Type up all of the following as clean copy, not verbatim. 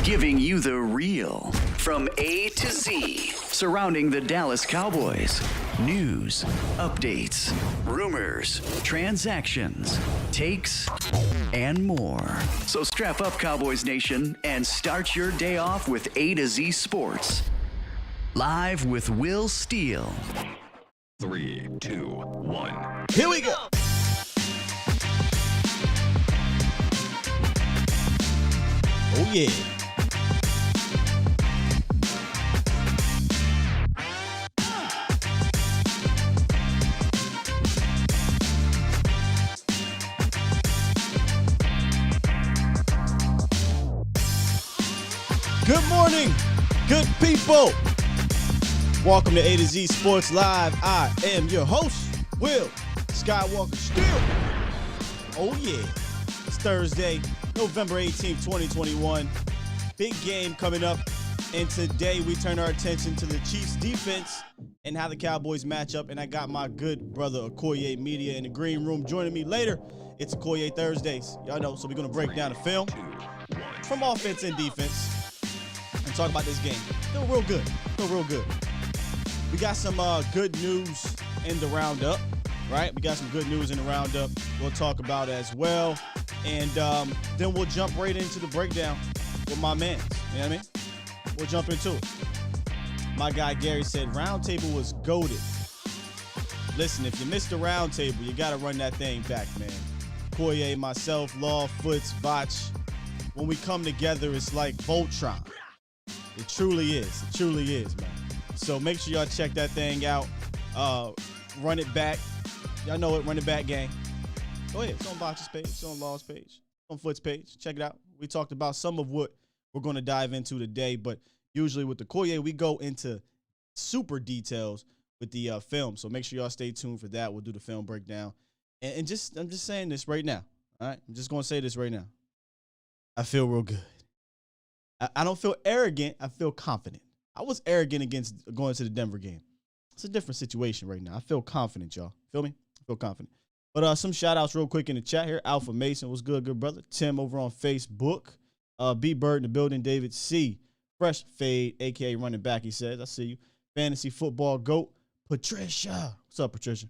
Giving you the real from A to Z surrounding the Dallas Cowboys. News, updates, rumors, transactions, takes, and more. So strap up, Cowboys Nation, and start your day off with A to Z Sports. Live with Will Steele. 3, 2, 1. Here we go. Oh, yeah. Good morning, good people. Welcome to A to Z Sports Live. I am your host, Will Skywalker Steele. Oh, yeah. It's Thursday, November 18th, 2021. Big game coming up. And today we turn our attention to the Chiefs defense and how the Cowboys match up. And I got my good brother Akoye Media in the green room joining me later. It's Akoye Thursdays. Y'all know, so we're going to break down the film from offense and defense and talk about this game. Feel real good. We got some good news in the roundup, right? We got some good news in the roundup we'll talk about as well. And then we'll jump right into the breakdown with my mans. You know what I mean? We'll jump into it. My guy Gary said roundtable was goated. Listen, if you missed the roundtable, you got to run that thing back, man. Koye, myself, Law, Foots, Botch. When we come together, it's like Voltron. It truly is, man. So make sure y'all check that thing out. Run it back. Y'all know it, run it back gang. Go ahead. It's on Botch's page. It's on Law's page. On Foot's page. Check it out. We talked about some of what we're going to dive into today, but usually with the Koye, we go into super details with the film. So make sure y'all stay tuned for that. We'll do the film breakdown. And I'm just saying this right now. All right? I'm just going to say this right now. I feel real good. I don't feel arrogant. I feel confident. I was arrogant against going to the Denver game. It's a different situation right now. I feel confident, y'all. Feel me? I feel confident. But some shout-outs real quick in the chat here. Alpha Mason, what's good brother? Tim over on Facebook. B. Bird in the building. David C. Fresh Fade, a.k.a. running back, he says. I see you. Fantasy Football GOAT. Patricia. What's up, Patricia?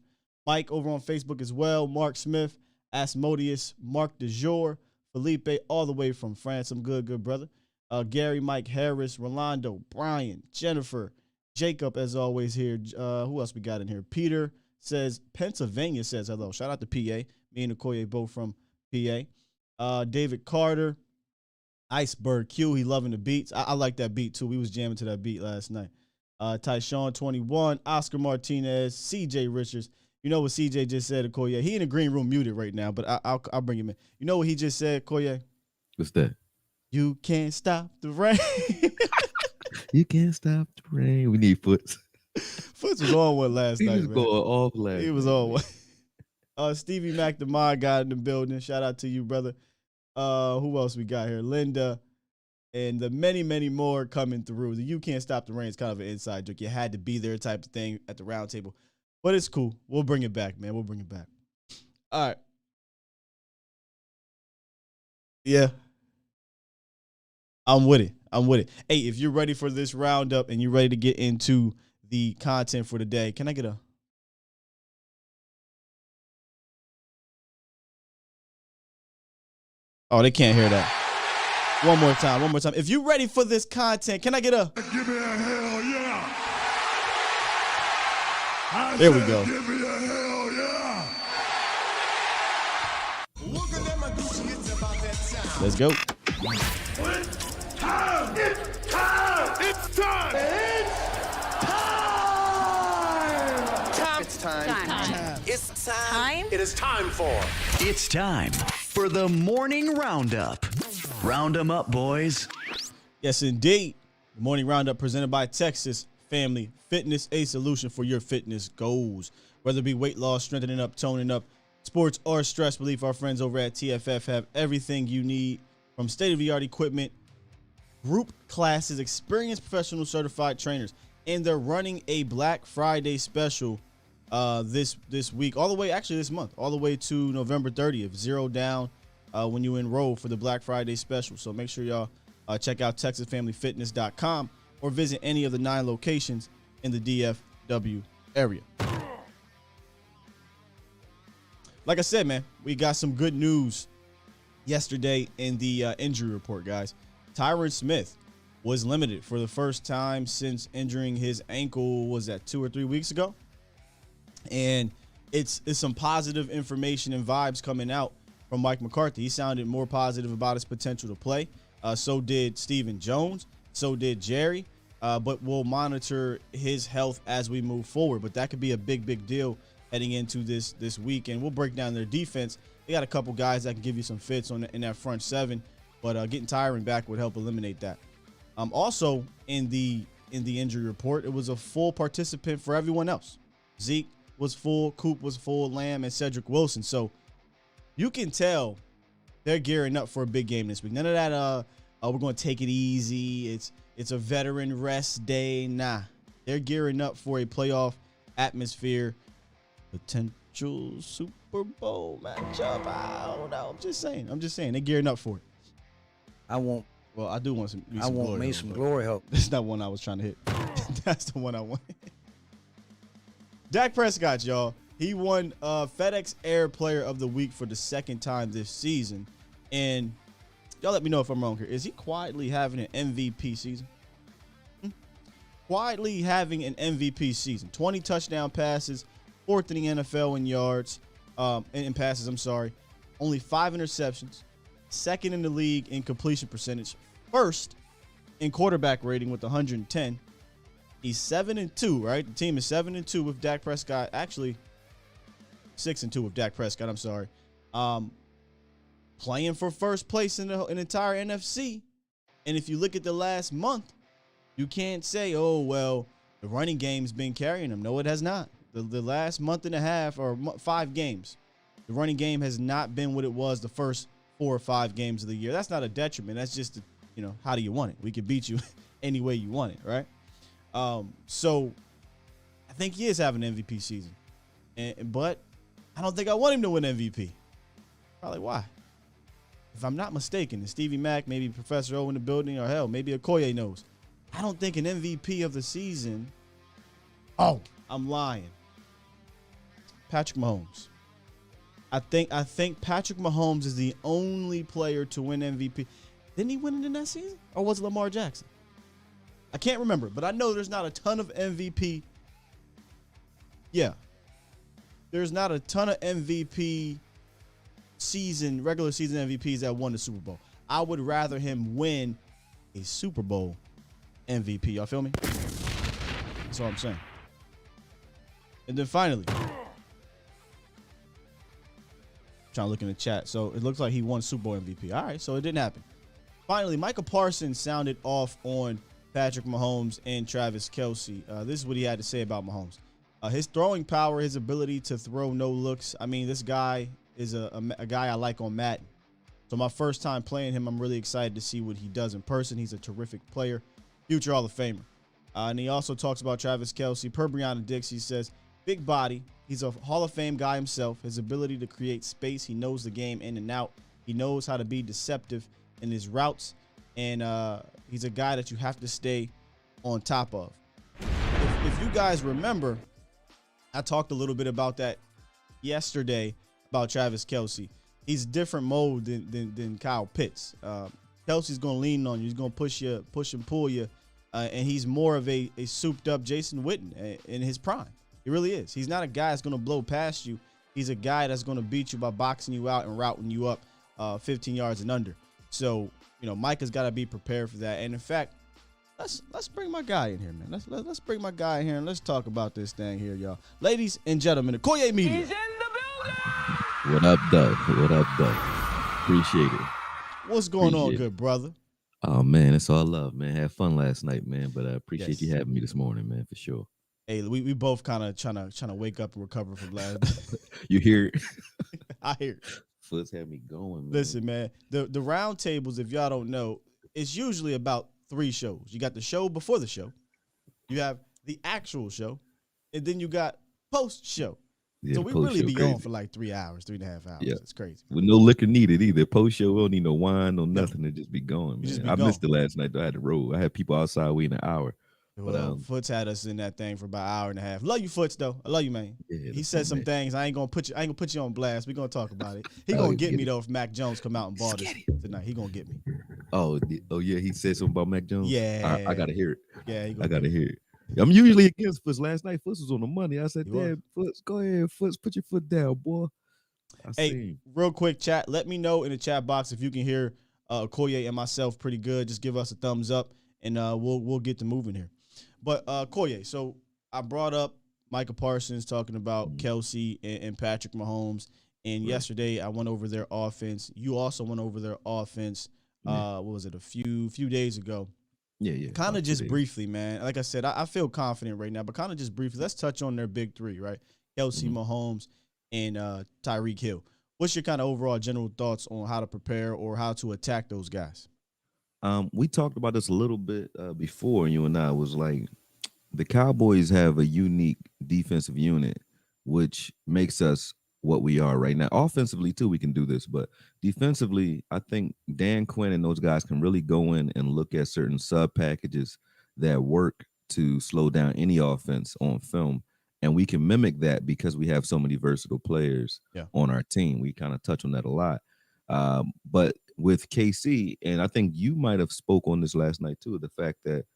Mike over on Facebook as well. Mark Smith. Asmodeus. Mark DeJour. Felipe all the way from France. I'm good brother. Gary, Mike Harris, Rolando, Brian, Jennifer, Jacob, as always here. Who else we got in here? Peter says, Pennsylvania says hello. Shout out to PA. Me and Akoye both from PA. David Carter, Iceberg Q, he loving the beats. I like that beat too. We was jamming to that beat last night. Tyshawn 21, Oscar Martinez, CJ Richards. You know what CJ just said, Akoye? He in the green room muted right now, but I'll bring him in. You know what he just said, Akoye? What's that? You can't stop the rain. You can't stop the rain. We need Foots. Foots was on one last night, He was going off last He was on one. Stevie Mac, the mod guy in the building. Shout out to you, brother. Who else we got here? Linda. And the many, many more coming through. The You Can't Stop the Rain is kind of an inside joke. You had to be there type of thing at the round table. But it's cool. We'll bring it back, man. We'll bring it back. All right. Yeah. I'm with it. Hey, if you're ready for this roundup and you're ready to get into the content for the day, can I get a... Oh, they can't hear that. One more time. If you're ready for this content, can I get a... Give me a hell yeah. There we go. Give me a hell yeah. Let's go. It's time. It's time. It's time. It's time. It's time. It is time for. It's time for the morning roundup. Round 'em up, boys. Yes, indeed. The morning roundup presented by Texas Family Fitness, a solution for your fitness goals. Whether it be weight loss, strengthening up, toning up, sports, or stress relief, our friends over at TFF have everything you need from state-of-the-art equipment, group classes, experienced professional certified trainers, and they're running a Black Friday special this week, all the way, actually this month, all the way to November 30th, $0 down when you enroll for the Black Friday special. So make sure y'all check out TexasFamilyFitness.com or visit any of the 9 locations in the DFW area. Like I said, man, we got some good news yesterday in the injury report, guys. Tyron Smith was limited for the first time since injuring his ankle, was that 2 or 3 weeks ago? And it's some positive information and vibes coming out from Mike McCarthy. He sounded more positive about his potential to play. So did Stephen Jones. So did Jerry. But we'll monitor his health as we move forward. But that could be a big deal heading into this week. And we'll break down their defense. They got a couple guys that can give you some fits in that front seven. But getting Tyron back would help eliminate that. Also, in the injury report, it was a full participant for everyone else. Zeke was full, Coop was full, Lamb, and Cedric Wilson. So you can tell they're gearing up for a big game this week. None of that, we're going to take it easy. It's a veteran rest day. Nah, they're gearing up for a playoff atmosphere, potential Super Bowl matchup. I don't know. I'm just saying they're gearing up for it. I want me some glory help. That's not one I was trying to hit. That's the one I want. Dak Prescott, y'all. He won FedEx Air Player of the Week for the second time this season. And y'all let me know if I'm wrong here. Is he quietly having an MVP season? Quietly having an MVP season. 20 touchdown passes, 4th in the NFL in yards, in passes, I'm sorry. Only 5 interceptions. 2nd in the league in completion percentage. 1st in quarterback rating with 110. He's 7-2, right? The team is 7-2 with Dak Prescott. Actually, 6-2 with Dak Prescott. I'm sorry. Playing for first place in the entire NFC. And if you look at the last month, you can't say, oh, well, the running game's been carrying him. No, it has not. The last month and a half or 5 games, the running game has not been what it was the first 4 or 5 games of the year. That's not a detriment. That's just, how do you want it? We can beat you any way you want it, right? So I think he is having an MVP season. But I don't think I want him to win MVP. Probably why? If I'm not mistaken, is Stevie Mack, maybe Professor O in the building, or hell, maybe Akoye knows. I don't think an MVP of the season. Oh, I'm lying. Patrick Mahomes. I think Patrick Mahomes is the only player to win MVP. Didn't he win it in that season? Or was it Lamar Jackson? I can't remember, but I know there's not a ton of MVP. Yeah. There's not a ton of MVP regular season MVPs that won the Super Bowl. I would rather him win a Super Bowl MVP. Y'all feel me? That's all I'm saying. And then finally, trying to look in the chat. So it looks like he won Super Bowl MVP. All right, so it didn't happen. Finally, Micah Parsons sounded off on Patrick Mahomes and Travis Kelce. This is what he had to say about Mahomes. His throwing power, his ability to throw no looks. I mean, this guy is a guy I like on Madden. So my first time playing him, I'm really excited to see what he does in person. He's a terrific player, future Hall of Famer. And he also talks about Travis Kelce. Per Brianna Dix, he says, big body. He's a Hall of Fame guy himself. His ability to create space. He knows the game in and out. He knows how to be deceptive in his routes. And he's a guy that you have to stay on top of. If you guys remember, I talked a little bit about that yesterday about Travis Kelce. He's a different mode than Kyle Pitts. Kelsey's going to lean on you. He's going to push and pull you. And he's more of a souped up Jason Witten in his prime. He He really is. He's not a guy that's going to blow past you. He's a guy that's going to beat you by boxing you out and routing you up 15 yards and under. So, Micah's got to be prepared for that. And in fact, let's bring my guy in here, man. Let's bring my guy in here and let's talk about this thing here, y'all. Ladies and gentlemen, Akoye Media. He's in the building. What up, Doug? What up, Doug? Appreciate it. What's going on, Appreciate good brother? Oh, man, it's all love, man. Had fun last night, man, but I appreciate Yes. you having me this morning, man, for sure. Hey, we both kind of trying to wake up and recover from last. You hear it? I hear it. Foots had me going, man. Listen, man, the round tables, if y'all don't know, it's usually about 3 shows. You got the show before the show, you have the actual show, and then you got post show. Yeah, So we really be crazy. on for like 3 hours, 3.5 hours. Yeah. It's crazy. With no liquor needed either. Post show, we don't need no wine, no nothing. It just be going, You man. just be I gone. missed it last night, though. I had to roll. I had people outside waiting an hour. Well, Foots had us in that thing for about an hour and a half. Love you, Foots, though. I love you, man. Yeah, He said some man. things. I ain't gonna put you on blast. We gonna talk about it. He Oh, gonna you get get me it. though if Mac Jones come out and ball this tonight. He gonna get me. Oh, yeah, he said something about Mac Jones? Yeah. I got to hear it. Yeah, he gonna I get got to me. hear it. I'm usually against Foots. Last night, Foots was on the money. I said, He was. damn, Foots, go ahead, Foots, put your foot down, boy. I Hey, seen. real quick, chat. Let me know in the chat box if you can hear Akoye and myself pretty good. Just give us a thumbs up, and we'll get to moving here. But Akoye, so I brought up Micah Parsons talking about Kelsey and Patrick Mahomes, and yesterday I went over their offense. You also went over their offense. What was it? A few days ago. Yeah. Kind of just today. briefly, man. Like I said, I feel confident right now, but kind of just briefly. Let's touch on their big 3, right? Kelsey, Mahomes, and Tyreek Hill. What's your kind of overall general thoughts on how to prepare or how to attack those guys? We talked about this a little bit before, you and I was like, the Cowboys have a unique defensive unit, which makes us what we are right now. Offensively, too, we can do this, but defensively, I think Dan Quinn and those guys can really go in and look at certain sub packages that work to slow down any offense on film. And we can mimic that because we have so many versatile players on our team. We kind of touch on that a lot. But with KC, and I think you might have spoke on this last night too, the fact that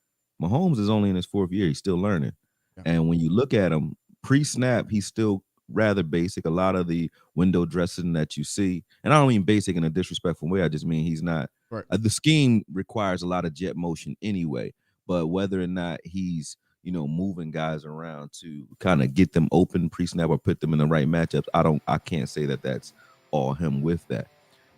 Mahomes is only in his 4th year. He's still learning. Yeah. And when you look at him pre-snap, he's still rather basic. A lot of the window dressing that you see, and I don't mean basic in a disrespectful way. I just mean he's not. Right. The scheme requires a lot of jet motion anyway. But whether or not he's moving guys around to kind of get them open pre-snap or put them in the right matchups, I can't say that that's all him with that.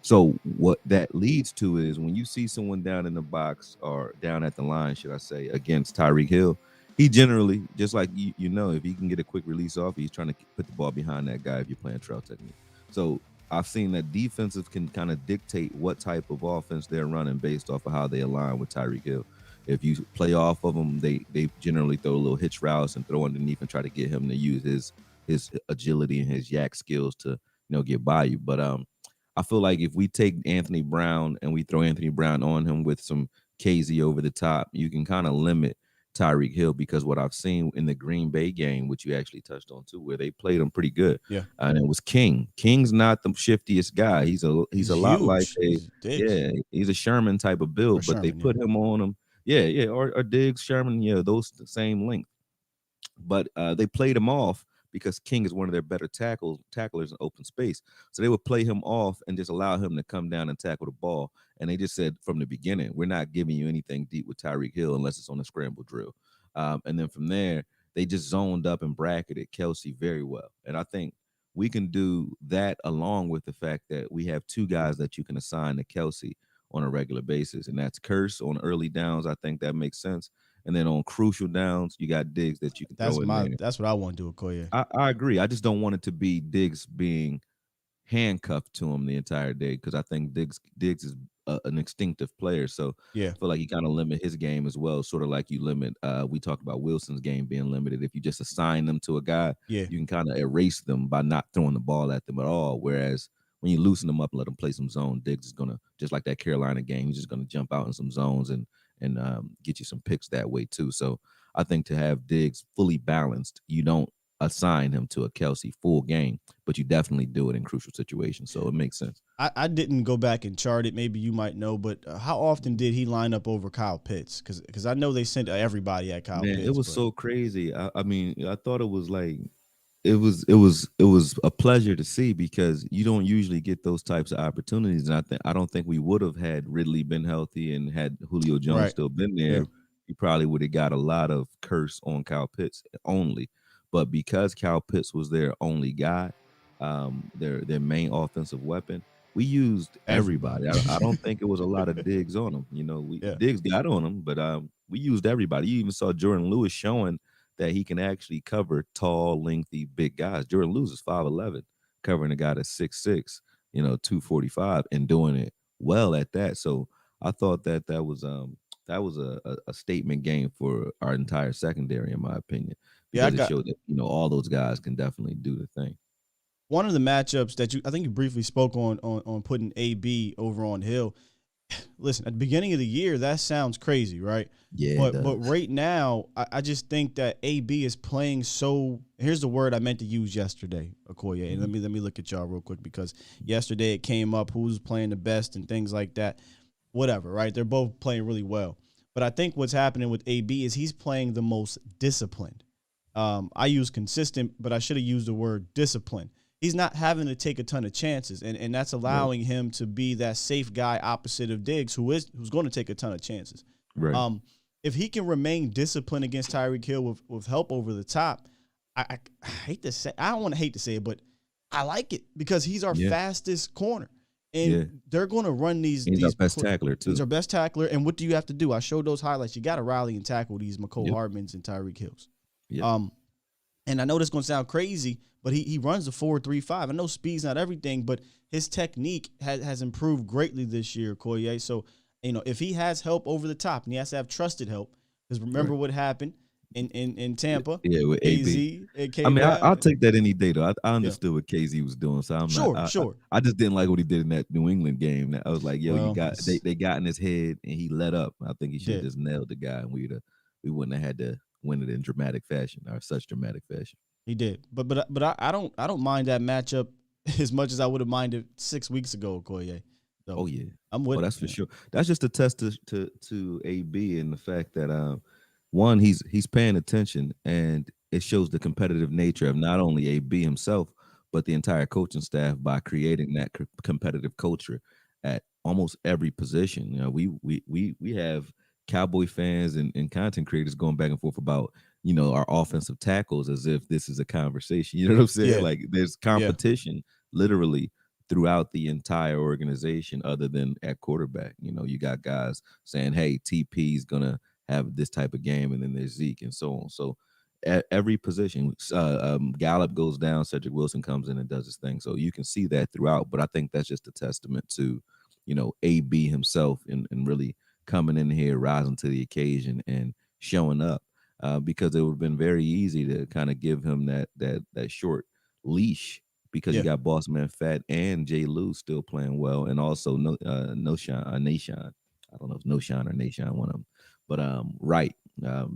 So what that leads to is when you see someone down in the box or down at the line, should I say, against Tyreek Hill, he generally, just like if he can get a quick release off, he's trying to put the ball behind that guy if you're playing trail technique. So I've seen that defensive can kind of dictate what type of offense they're running based off of how they align with Tyreek Hill. If you play off of them, they generally throw a little hitch routes and throw underneath and try to get him to use his agility and his yak skills to get by you. But I feel like if we take Anthony Brown and we throw Anthony Brown on him with some KZ over the top, you can kind of limit Tyreek Hill, because what I've seen in the Green Bay game, which you actually touched on too, where they played him pretty good. Yeah. And it was King. King's not the shiftiest guy. He's a lot like he's a Sherman type of build, but they put him on him. Yeah, or Diggs, Sherman, those the same length. But they played him off because King is one of their better tacklers in open space. So they would play him off and just allow him to come down and tackle the ball. And they just said from the beginning, we're not giving you anything deep with Tyreek Hill unless it's on a scramble drill. And then from there, they just zoned up and bracketed Kelsey very well. And I think we can do that along with the fact that we have 2 guys that you can assign to Kelsey on a regular basis. And that's Curse on early downs. I think that makes sense. And then on crucial downs, you got Diggs that you can throw in there. That's what I want to do, Akoye. I agree. I just don't want it to be Diggs being handcuffed to him the entire day, because I think Diggs is an instinctive player. So I feel like you kind of limit his game as well, sort of like you limit. We talked about Wilson's game being limited. If you just assign them to a guy, you can kind of erase them by not throwing the ball at them at all. Whereas when you loosen them up and let them play some zone, Diggs is gonna, just like that Carolina game, he's just gonna jump out in some zones and get you some picks that way too. So I think to have Diggs fully balanced, you don't assign him to a Kelsey full game, but you definitely do it in crucial situations. So it makes sense. I didn't go back and chart it. Maybe you might know, but how often did he line up over Kyle Pitts? Because I know they sent everybody at Kyle Man, Pitts. it was but so crazy. I mean, I thought it was like it was a pleasure to see because you don't usually get those types of opportunities. And I don't think we would have had Ridley been healthy and had Julio Jones Right. still been Yeah. there. You probably would have got a lot of curse on Kyle Pitts only. But because Kyle Pitts was their only guy, their main offensive weapon, we used everybody. I don't think it was a lot of digs on him. You know, Yeah. Diggs got on him, but we used everybody. You even saw Jordan Lewis showing that he can actually cover tall, lengthy, big guys. Jordan Lewis is 5'11", covering a guy that's 6'6", 245, and doing it well at that. So I thought that was a statement game for our entire secondary, in my opinion, Yeah, because it showed that all those guys can definitely do the thing. one of the matchups that I think you briefly spoke on putting AB over on Hill. Listen, at the beginning of the year, that sounds crazy, right? Yeah, But right now, I just think that AB is playing so. Here's the word I meant to use yesterday, Akoye. And let me look at y'all real quick because yesterday it came up who's playing the best and things like that. Whatever, right? They're both playing really well. But I think what's happening with AB is he's playing the most disciplined. I use consistent, but I should have used the word discipline. He's not having to take a ton of chances, and that's allowing him to be that safe guy opposite of Diggs, who's going to take a ton of chances. Right. If he can remain disciplined against Tyreek Hill with help over the top, I hate to say, I don't want to hate to say it, but I like it because he's our fastest corner, and they're going to run these. He's our best tackler too. He's our best tackler, and what do you have to do? I showed those highlights. You got to rally and tackle these McCole Hardmans and Tyreek Hills. Yep. And I know this is going to sound crazy, but he runs the 4.35. I know speed's not everything, but his technique has improved greatly this year, Akoye. So, if he has help over the top, and he has to have trusted help, because remember what happened in Tampa. Yeah, with KZ, AB. I mean, I'll take that any day, though. I understood what KZ was doing, so I'm sure. I just didn't like what he did in that New England game. I was like, yo, Well, they got in his head, and he let up. I think he should have just nailed the guy, and we wouldn't have had to win it in dramatic fashion or such dramatic fashion. He did, but I don't mind that matchup as much as I would have minded 6 weeks ago, Akoye. So, oh yeah, I'm with. That's for sure. That's just a test to AB and the fact that one, he's paying attention, and it shows the competitive nature of not only AB himself but the entire coaching staff by creating that competitive culture at almost every position. We have Cowboy fans and content creators going back and forth about our offensive tackles as if this is a conversation. You know what I'm saying? Yeah. Like there's competition literally throughout the entire organization other than at quarterback. You got guys saying, hey, TP is gonna have this type of game, and then there's Zeke and so on. So at every position, Gallup goes down, Cedric Wilson comes in and does his thing. So you can see that throughout, but I think that's just a testament to AB himself and really coming in here, rising to the occasion and showing up. Because it would have been very easy to kind of give him that short leash because you got Boss Man Fat and Jay Lou still playing well, and also Nashawn. I don't know if Nashawn or Nashawn, one of them, but right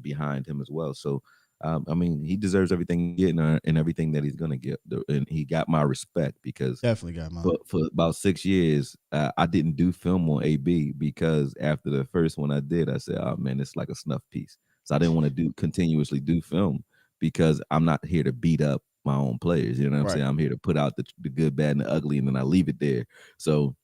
behind him as well. So I mean, he deserves everything he's getting and everything that he's gonna get, and he got my respect because Definitely got mine. for about 6 years, I didn't do film on AB because after the first one I did, I said, "Oh man, it's like a snuff piece." So I didn't want to continuously do film because I'm not here to beat up my own players. You know what I'm saying? I'm here to put out the good, bad, and the ugly, and then I leave it there. So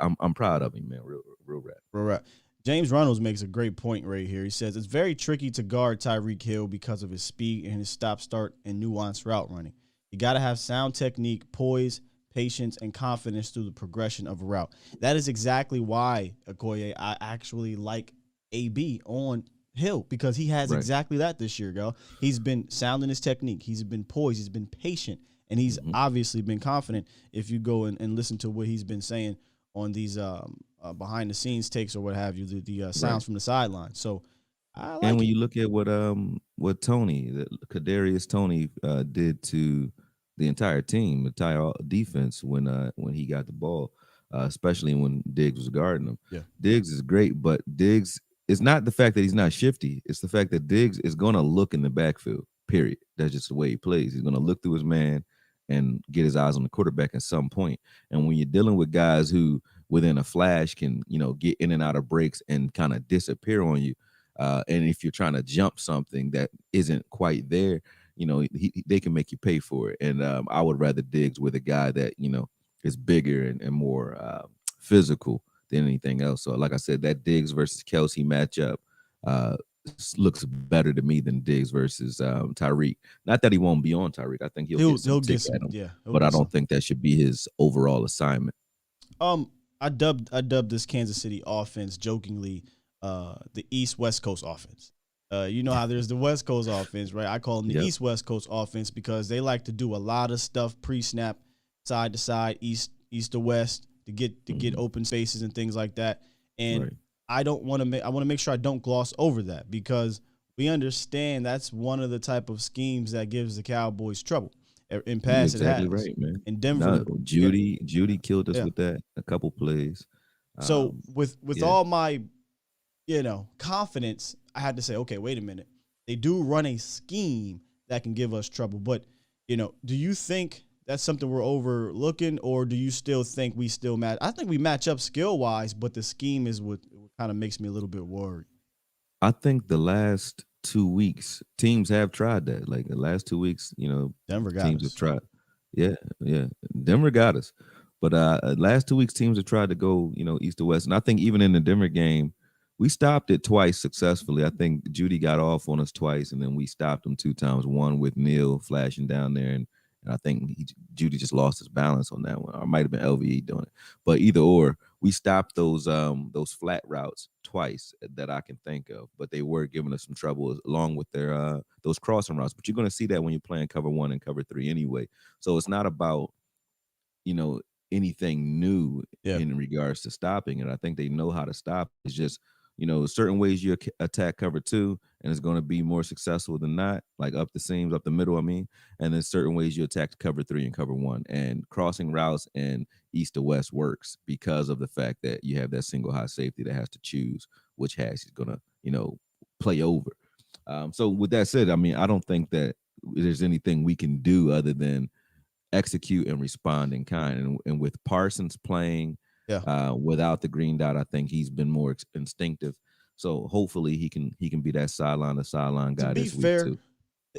I'm proud of him, man. Real rap. James Reynolds makes a great point right here. He says it's very tricky to guard Tyreek Hill because of his speed and his stop, start, and nuanced route running. You got to have sound technique, poise, patience, and confidence through the progression of a route. That is exactly why, Akoye, I actually like AB on Hill, because he has exactly that this year, girl. He's been sound in his technique. He's been poised. He's been patient. And he's obviously been confident if you go and listen to what he's been saying on these behind-the-scenes takes or what have you, the sounds from the sideline. So I like when you look at what Tony, Kadarius Toney did to the entire team, the entire defense when he got the ball, especially when Diggs was guarding him. Yeah. Diggs is great, but Diggs, it's not the fact that he's not shifty. It's the fact that Diggs is going to look in the backfield. period. That's just the way he plays. He's going to look through his man and get his eyes on the quarterback at some point. And when you're dealing with guys who within a flash can, get in and out of breaks and kind of disappear on you, and if you're trying to jump something that isn't quite there, they can make you pay for it. And I would rather Diggs with a guy that, is bigger and more physical than anything else. So like I said, that Diggs versus Kelsey matchup looks better to me than Diggs versus Tyreek. Not that he won't be on Tyreek. I think he'll get some, but I don't think that should be his overall assignment. I dubbed this Kansas City offense jokingly the East-West Coast offense. You know how there's the West Coast offense, right? I call them the East-West Coast offense because they like to do a lot of stuff pre-snap, side to side, east to west to get open spaces and things like that. And I want to make sure I don't gloss over that because we understand that's one of the type of schemes that gives the Cowboys trouble. In past, exactly it has. Right, man. In Denver, Judy killed us with that a couple plays. So with all my, confidence, I had to say, okay, wait a minute. They do run a scheme that can give us trouble, but do you think that's something we're overlooking, or do you still think we still match? I think we match up skill wise, but the scheme is what kind of makes me a little bit worried. I think the last 2 weeks teams have tried that. Like the last 2 weeks, Denver got teams us. have tried. Yeah. Denver got us. But last 2 weeks teams have tried to go, east to west. And I think even in the Denver game, we stopped it twice successfully. I think Judy got off on us twice, and then we stopped him 2 times. One with Neal flashing down there, and I think Judy just lost his balance on that one. Or it might have been LVE doing it. But either or, we stopped those flat routes twice that I can think of. But they were giving us some trouble along with their those crossing routes. But you're going to see that when you're playing cover 1 and cover 3 anyway. So it's not about, anything new in regards to stopping it. I think they know how to stop. It's just, certain ways you attack cover 2 and it's going to be more successful than not, like up the seams, up the middle, and then certain ways you attack cover 3 and cover 1, and crossing routes and east to west works because of the fact that you have that single high safety that has to choose which hash he's going to, play over. So with that said, I don't think that there's anything we can do other than execute and respond in kind. And with Parsons playing without the green dot, I think he's been more instinctive. So hopefully he can be that sideline to sideline guy this week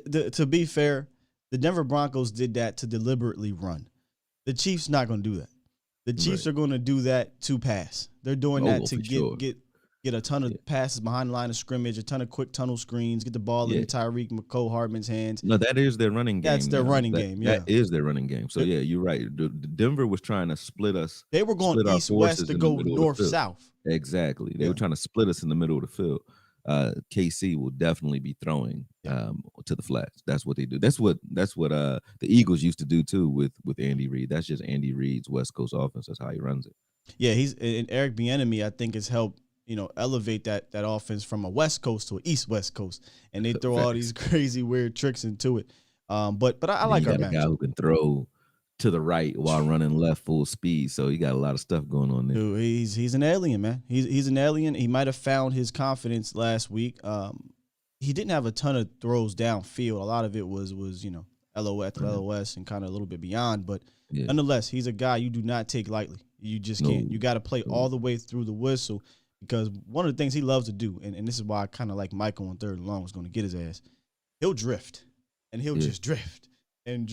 too. To be fair, the Denver Broncos did that to deliberately run. The Chiefs not going to do that. The Chiefs are going to do that to pass. They're doing that to get a ton of passes behind the line of scrimmage, a ton of quick tunnel screens, get the ball in Tyreek McCole Hardman's hands. No, that is their running game. That's their running game, That is their running game. So, you're right. Denver was trying to split us. They were going east-west to go north-south. Exactly. They were trying to split us in the middle of the field. KC will definitely be throwing to the flats. That's what they do. That's what the Eagles used to do, too, with Andy Reid. That's just Andy Reid's West Coast offense. That's how he runs it. Yeah, and Eric Bieniemy, I think, has helped elevate that offense from a West Coast to an East-West Coast, and they throw all these crazy weird tricks into it. But I like our match. A guy who can throw to the right while running left full speed, so he got a lot of stuff going on there. Dude, he's an alien, man. He's an alien. He might have found his confidence last week. He didn't have a ton of throws downfield. A lot of it was LOS and kind of a little bit beyond, but nonetheless, he's a guy you do not take lightly. You just can't. You got to play all the way through the whistle. Because one of the things he loves to do, and this is why I kind of like Michael on 3rd and long was going to get his ass, he'll drift, and he'll just drift, and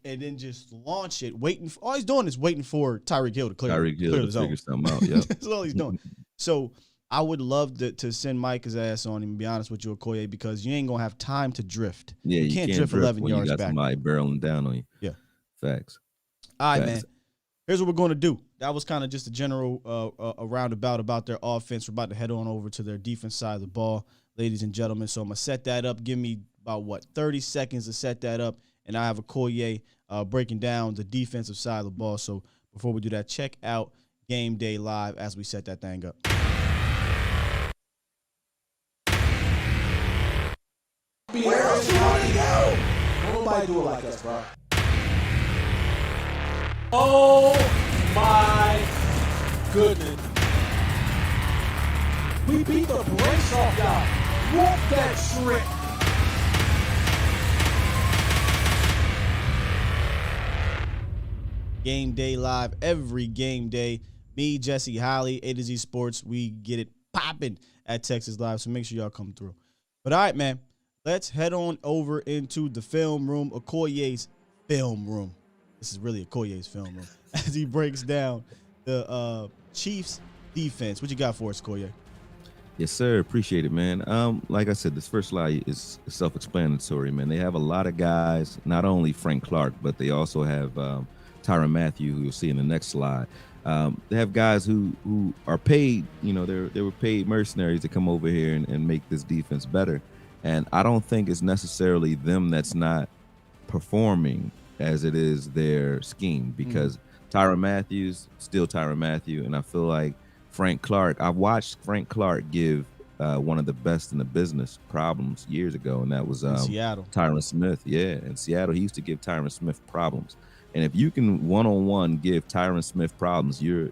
then just launch it, all he's doing is waiting for Tyreek Hill to clear the zone. Figure something out. Yeah. That's all he's doing. So I would love to send Mike's ass on him, and be honest with you, Akoye, because you ain't going to have time to drift. Yeah, you can't drift 11 yards you got back. Somebody barreling down on you. Yeah. Facts. All right, man. Here's what we're going to do. That was kind of just a general roundabout about their offense. We're about to head on over to their defense side of the ball, ladies and gentlemen. So I'm going to set that up. Give me about, 30 seconds to set that up. And I have Akoye breaking down the defensive side of the ball. So before we do that, check out Game Day Live as we set that thing up. Where else you want to go? Nobody do it like us, bro. Oh my goodness. We beat the brakes off y'all. Walk that trick. Game Day Live every game day. Me, Jesse, Holly, A to Z Sports, we get it popping at Texas Live, so make sure y'all come through. But all right, man, let's head on over into the film room, Akoye's film room. This is really Akoye's film room as he breaks down the Chiefs defense. What you got for us, Akoye? Yes, sir. Appreciate it, man. Like I said, this first slide is self-explanatory, man. They have a lot of guys, not only Frank Clark, but they also have Tyrann Mathieu, who you'll see in the next slide. They have guys who are paid, they were paid mercenaries to come over here and make this defense better. And I don't think it's necessarily them that's not performing as it is their scheme, because Tyrann Mathieu's still Tyrann Mathieu, and I feel like Frank Clark, I watched Frank Clark give one of the best in the business problems years ago, and that was Seattle. Tyron Smith. Yeah, in Seattle, he used to give Tyron Smith problems. And if you can one-on-one give Tyron Smith problems, you're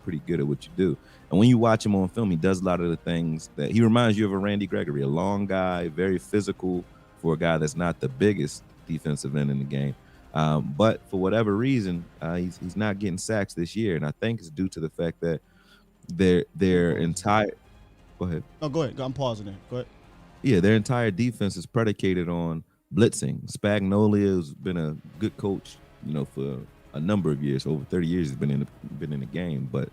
pretty good at what you do. And when you watch him on film, he does a lot of the things that he reminds you of a Randy Gregory, a long guy, very physical for a guy that's not the biggest defensive end in the game. But for whatever reason, he's not getting sacks this year, and I think it's due to the fact that their entire go ahead. No, go ahead. I'm pausing there. Go ahead. Yeah, their entire defense is predicated on blitzing. Spagnuolo has been a good coach, for a number of years. Over 30 years he's been in the game, but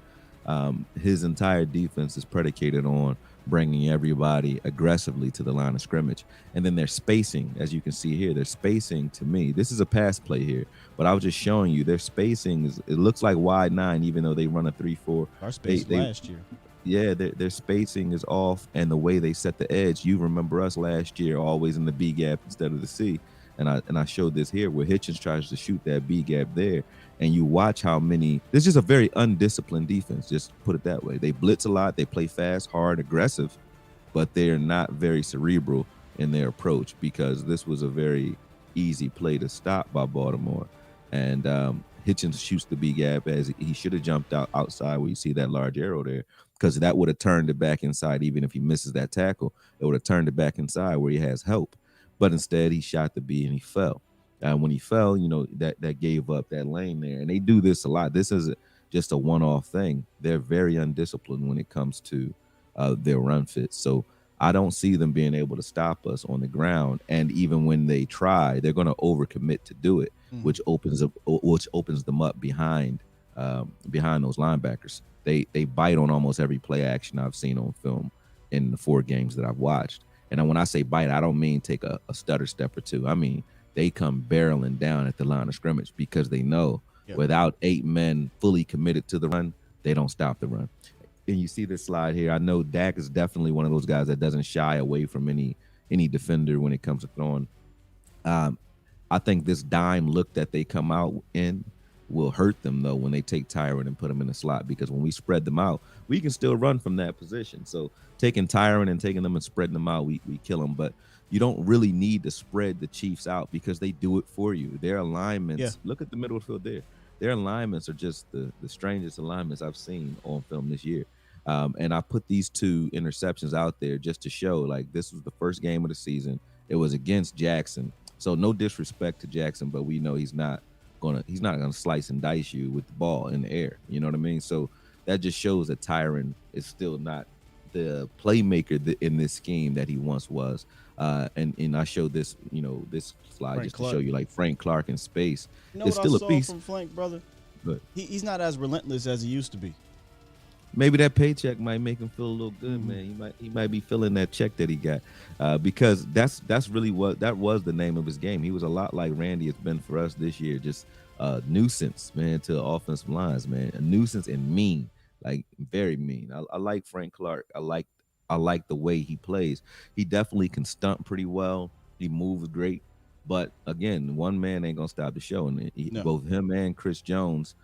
his entire defense is predicated on bringing everybody aggressively to the line of scrimmage. And then their spacing, as you can see here, their spacing, to me, this is a pass play here, but I was just showing you their spacing it looks like wide 9, even though they run a 3-4. Our space last year. Yeah, their spacing is off, and the way they set the edge, you remember us last year always in the B gap instead of the C. And I showed this here where Hitchens tries to shoot that B gap there, and you watch how many. This is a very undisciplined defense, just put it that way. They blitz a lot, they play fast, hard, aggressive, but they're not very cerebral in their approach, because this was a very easy play to stop by Baltimore. And Hitchens shoots the B gap as he should have jumped outside where you see that large arrow there, because that would have turned it back inside. Even if he misses that tackle, it would have turned it back inside where he has help. But instead, he shot the B and he fell. And when he fell, that gave up that lane there. And they do this a lot. This isn't just a one-off thing. They're very undisciplined when it comes to their run fits. So I don't see them being able to stop us on the ground. And even when they try, they're going to overcommit to do it, which opens them up behind those linebackers. They bite on almost every play action I've seen on film in the 4 games that I've watched. And when I say bite, I don't mean take a stutter step or two. I mean, they come barreling down at the line of scrimmage, because they know without 8 men fully committed to the run, they don't stop the run. And you see this slide here. I know Dak is definitely one of those guys that doesn't shy away from any defender when it comes to throwing. I think this dime look that they come out in will hurt them, though, when they take Tyrann and put them in the slot, because when we spread them out, we can still run from that position. So taking Tyrann and taking them and spreading them out, we kill them. But you don't really need to spread the Chiefs out, because they do it for you. Their alignments, look at the middle field there. Their alignments are just the strangest alignments I've seen on film this year. And I put these 2 interceptions out there just to show, like, this was the first game of the season. It was against Jackson. So no disrespect to Jackson, but we know he's not gonna slice and dice you with the ball in the air. You know what I mean? So that just shows that Tyrann is still not the playmaker in this scheme that he once was. And I showed this, this slide Frank just Clark. To show you, like, Frank Clark in space. It's still a piece from Frank, brother. But he's not as relentless as he used to be. Maybe that paycheck might make him feel a little good, man. He might be feeling that check that he got, because that's really that was the name of his game. He was a lot like Randy has been for us this year, just a nuisance, man, to offensive lines, man, a nuisance and mean, like very mean. I like Frank Clark. I like the way he plays. He definitely can stunt pretty well. He moves great, but again, one man ain't gonna stop the show, and both him and Chris Jones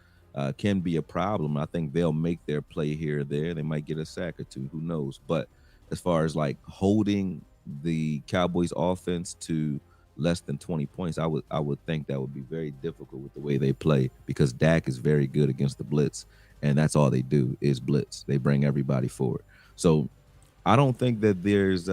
can be a problem. I think they'll make their play here or there. They might get a sack or 2, who knows? But as far as like holding the Cowboys offense to less than 20 points, I would think that would be very difficult with the way they play, because Dak is very good against the blitz, and that's all they do is blitz. They bring everybody forward. So I don't think that there's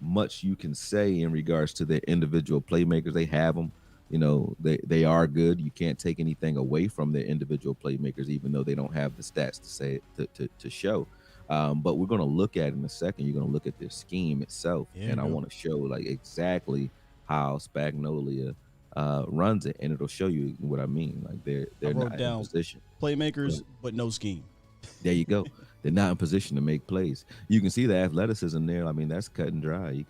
much you can say in regards to their individual playmakers. They have them. they are good. You can't take anything away from their individual playmakers, even though they don't have the stats to say to show. But we're going to look at in a second. You're going to look at their scheme itself, and I want to show like exactly how Spagnolia runs it, and it'll show you what I mean. Like they're not in position. Playmakers, but no scheme. There you go. They're not in position to make plays. You can see the athleticism there. I mean, that's cut and dry. He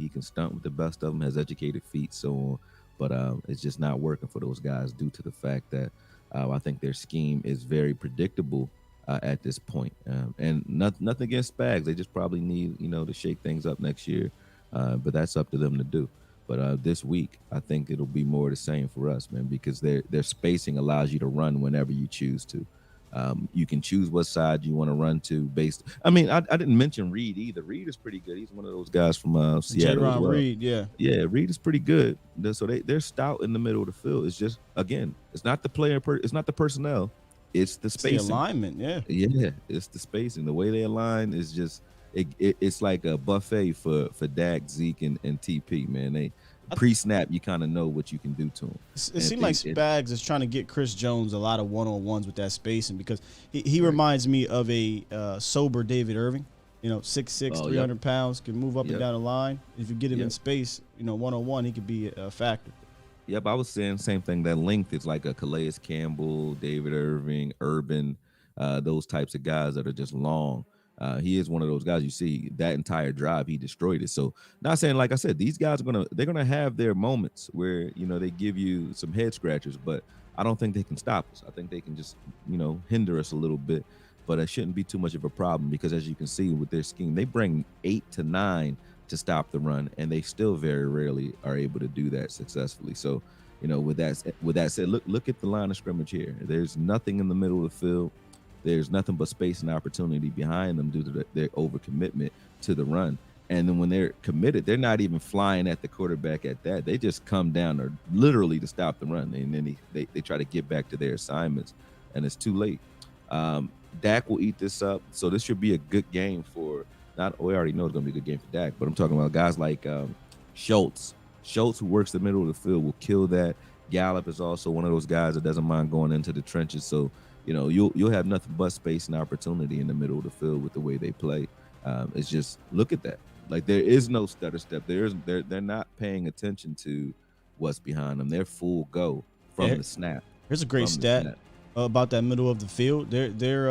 can stunt with the best of them, has educated feet, so on. But it's just not working for those guys due to the fact that I think their scheme is very predictable at this point. And nothing against Spags. They just probably need, to shake things up next year. But that's up to them to do. But this week, I think it'll be more the same for us, man, because their spacing allows you to run whenever you choose to. You can choose what side you want to run to based. I mean, I didn't mention Reed either. Reed is pretty good. He's one of those guys from Seattle as well. Reed, yeah. Yeah, Reed is pretty good. So they're stout in the middle of the field. It's just, again, it's not the player, it's not the personnel, it's the spacing. It's the alignment, yeah. Yeah, it's the spacing. The way they align is just, it's like a buffet for Dak, Zeke, and TP, man. They pre-snap, you kind of know what you can do to them. It seems like Spags is trying to get Chris Jones a lot of one-on-ones with that spacing, because he reminds me of a sober David Irving. 6'6", 300 pounds, can move up and down the line. If you get him in space, one-on-one, he could be a factor. Yep, I was saying the same thing. That length is like a Calais Campbell, David Irving, Urban, those types of guys that are just long. He is one of those guys. You see that entire drive, he destroyed it. So not saying, like I said, these guys they're gonna have their moments where they give you some head scratchers, but I don't think they can stop us. I think they can just hinder us a little bit, but it shouldn't be too much of a problem, because as you can see with their scheme, they bring 8 to 9 to stop the run, and they still very rarely are able to do that successfully. So with that said, look at the line of scrimmage here. There's nothing in the middle of the field. There's nothing but space and opportunity behind them due to their overcommitment to the run. And then when they're committed, they're not even flying at the quarterback at that. They just come down or literally to stop the run. And then they try to get back to their assignments, and it's too late. Dak will eat this up. So this should be a good game for we already know it's going to be a good game for Dak, but I'm talking about guys like Schultz. Schultz, who works the middle of the field, will kill that. Gallup is also one of those guys that doesn't mind going into the trenches. So you'll have nothing but space and opportunity in the middle of the field with the way they play. It's just, look at that. Like, there is no stutter step. They're not paying attention to what's behind them. They're full go from the snap. Here's a great stat about that middle of the field. Their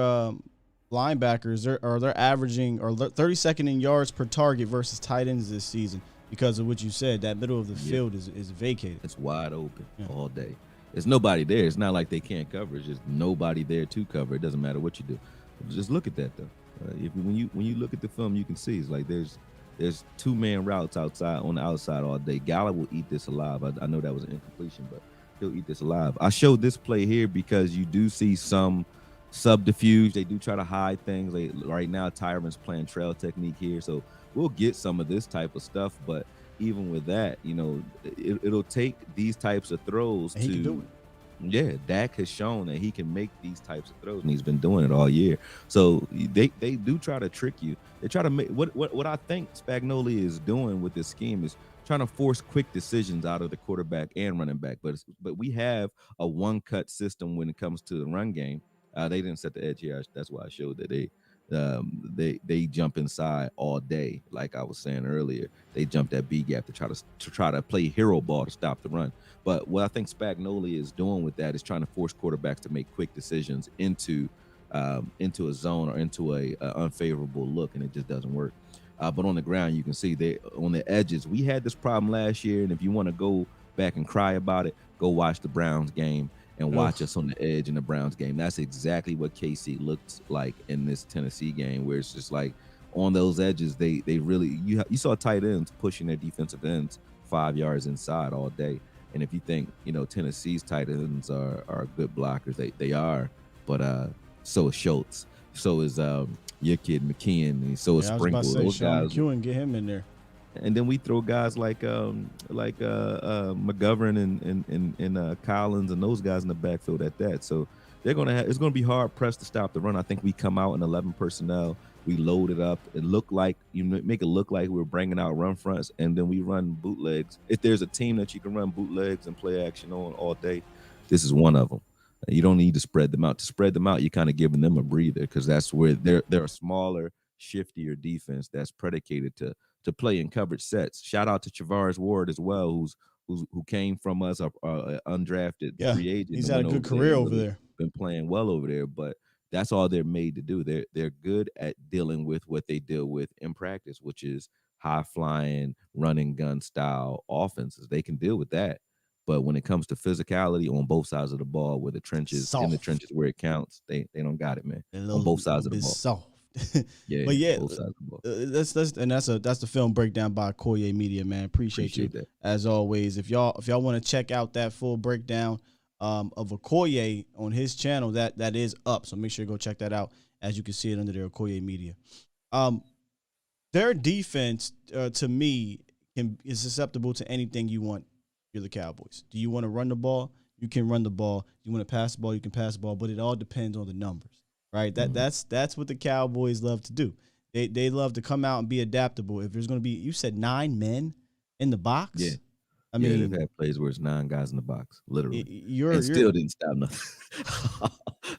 linebackers they're averaging 32nd in yards per target versus tight ends this season, because of what you said. That middle of the field is vacated. It's wide open all day. There's nobody there. It's not like they can't cover. It's just nobody there to cover. It doesn't matter what you do. Just look at that, though. When you look at the film, you can see it's like there's 2-man routes outside on the outside all day. Gallup will eat this alive. I know that was an incompletion, but he'll eat this alive. I showed this play here because you do see some subterfuge. They do try to hide things. Right now, Tyron's playing trail technique here, so we'll get some of this type of stuff. But even with that, it'll take these types of throws and he can do it. Yeah, Dak has shown that he can make these types of throws, and he's been doing it all year. So they do try to trick you. They try to make what I think Spagnuolo is doing with this scheme is trying to force quick decisions out of the quarterback and running back. But we have a one-cut system when it comes to the run game. They didn't set the edge here. That's why I showed that they jump inside all day. Like I was saying earlier, they jump that B gap to try to play hero ball to stop the run. But what I think Spagnuolo is doing with that is trying to force quarterbacks to make quick decisions into a zone or into a unfavorable look, and it just doesn't work. But on the ground, you can see they on the edges. We had this problem last year, and if you want to go back and cry about it, go watch the Browns game and watch us on the edge in the Browns game. That's exactly what KC looked like in this Tennessee game, where it's just like on those edges, they really you saw tight ends pushing their defensive ends 5 yards inside all day. And if you think Tennessee's tight ends are good blockers, they are, but so is Schultz, so is your kid McKeon, and so is Sprinkle. Those guys, McKeon, get him in there. And then we throw guys like McGovern and Collins and those guys in the backfield at that. So it's gonna be hard pressed to stop the run. I think we come out in 11 personnel. We load it up. It look like make it look like we're bringing out run fronts, and then we run bootlegs. If there's a team that you can run bootlegs and play action on all day, this is one of them. You don't need to spread them out. To spread them out, you're kind of giving them a breather because that's where they're a smaller, shiftier defense that's predicated to play in coverage sets. Shout out to Travaris Ward as well, who came from us, undrafted free agent. He's had a good career over there. Been playing well over there, but that's all they're made to do. They're good at dealing with what they deal with in practice, which is high flying, running gun style offenses. They can deal with that. But when it comes to physicality on both sides of the ball, where the trenches in the trenches where it counts, they don't got it, man. On both sides of the ball. Soft. Yeah, but yeah, both sides of the ball. That's the film breakdown by Akoye Media, man. Appreciate you that. As always. If y'all want to check out that full breakdown of Akoye on his channel, that is up. So make sure you go check that out. As you can see it under their Akoye Media. Their defense, to me, is susceptible to anything you want. You're the Cowboys. Do you want to run the ball? You can run the ball. You want to pass the ball? You can pass the ball. But it all depends on the numbers, right? That's what the Cowboys love to do. They love to come out and be adaptable. If there's going to be, you said 9 men in the box. Yeah. I mean, they've had plays where it's 9 guys in the box, literally. You're still didn't stop nothing.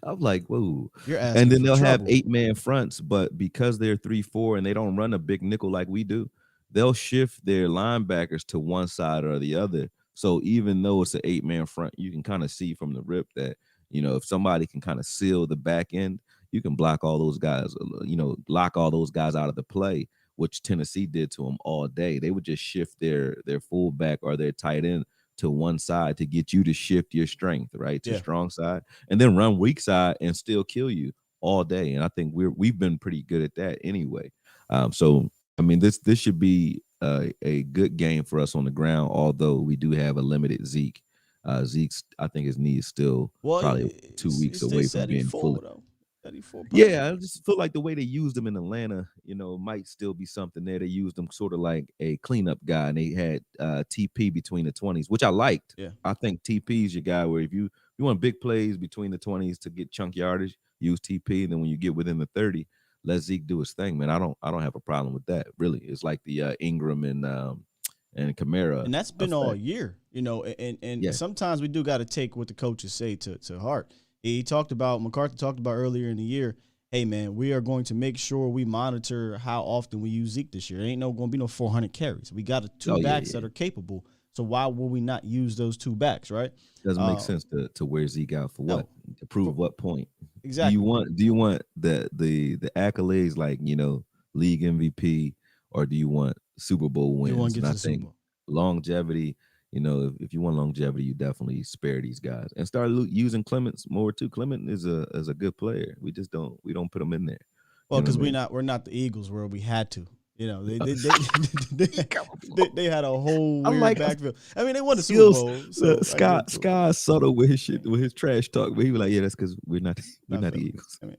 I'm like, whoa. You're asking and then for they'll trouble. have 8-man fronts, but because they're 3-4 and they don't run a big nickel like we do, they'll shift their linebackers to one side or the other. So even though it's an 8-man front, you can kind of see from the rip that, if somebody can kind of seal the back end, you can block all those guys, lock all those guys out of the play, which Tennessee did to them all day. They would just shift their fullback or their tight end to one side to get you to shift your strength, right, to strong side, and then run weak side and still kill you all day. And I think we've been pretty good at that anyway. So I mean, this should be a good game for us on the ground, although we do have a limited Zeke. Zeke's, I think his knee is still probably 2 weeks away from being fully. Yeah, I just feel like the way they used him in Atlanta, might still be something there. They used him sort of like a cleanup guy, and they had TP between the 20s, which I liked. Yeah. I think TP is your guy where if you want big plays between the 20s to get chunk yardage, use TP, and then when you get within the 30, let Zeke do his thing, man. I don't have a problem with that. Really, it's like the Ingram and Kamara, and that's been all year, and sometimes we do got to take what the coaches say to heart. McCarthy talked about earlier in the year, hey, man, we are going to make sure we monitor how often we use Zeke this year. There ain't going to be no 400 carries. We got two backs that are capable. So why will we not use those two backs, right? Doesn't make sense to wear Zeke out for what? To prove what point? Exactly. Do you want the accolades like, league MVP, or do you want Super Bowl wins? You want to get to the Super Bowl. Longevity, if you want longevity, you definitely spare these guys and start using Clements more too. Clement is a good player. We just don't put him in there. Well, because we're not the Eagles where we had to. They had a whole weird backfield. I mean, they won the Super Bowl. So Sky's subtle with his shit, with his trash talk, but he was like, "Yeah, that's because we're not the Eagles." I mean,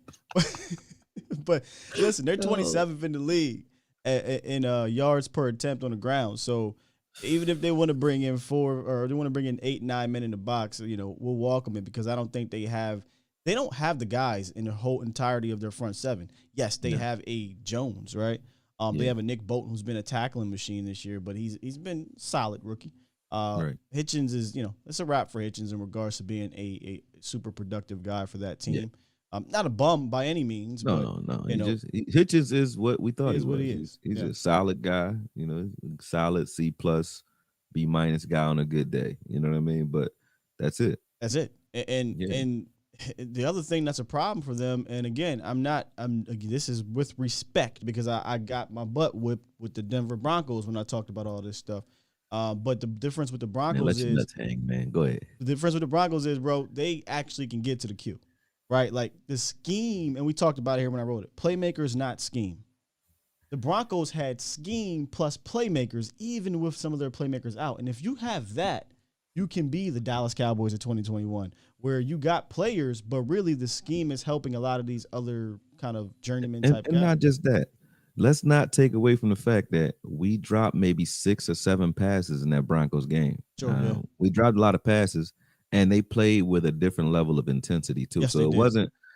but listen, they're 27th in the league in yards per attempt on the ground. So even if they want to bring in 4 or they want to bring in 8, 9 men in the box, we'll welcome it, because I don't think they don't have the guys in the whole entirety of their front seven. Yes, they have a Jones, right? They have a Nick Bolton who's been a tackling machine this year, but he's been solid rookie. Right. Hitchens is, it's a wrap for Hitchens in regards to being a super productive guy for that team. Yeah. Not a bum by any means. No. Hitchens is what we thought he was. What he is. He's a solid guy, solid C+, B- guy on a good day. You know what I mean? But that's it. That's it. And the other thing that's a problem for them, and again, this is with respect, because I got my butt whipped with the Denver Broncos when I talked about all this stuff. But the difference with the Broncos is, let's hang, man. Go ahead. The difference with the Broncos is, bro, they actually can get to the queue, right? Like the scheme, and we talked about it here when I wrote it. Playmakers, not scheme. The Broncos had scheme plus playmakers, even with some of their playmakers out. And if you have that, you can be the Dallas Cowboys of 2021, where you got players, but really the scheme is helping a lot of these other kind of journeyman type guys. And not just that. Let's not take away from the fact that we dropped maybe 6 or 7 passes in that Broncos game. Sure, we dropped a lot of passes, and they played with a different level of intensity too. Yes, so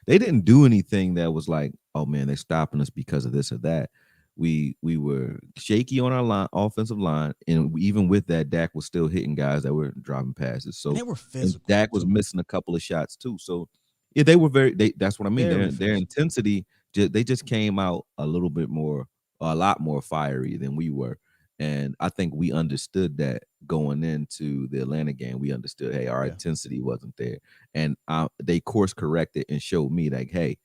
they didn't do anything that was like, oh man, they're stopping us because of this or that. We were shaky on our offensive line, and even with that, Dak was still hitting guys that were dropping passes. And So they were and physical. Dak was too. missing a couple of shots too. So yeah, they were that's what I mean. Very Their physical. intensity, they just came out a lot more fiery than we were. And I think we understood that going into the Atlanta game. We understood, hey, our intensity wasn't there, and they course corrected and showed me like, hey,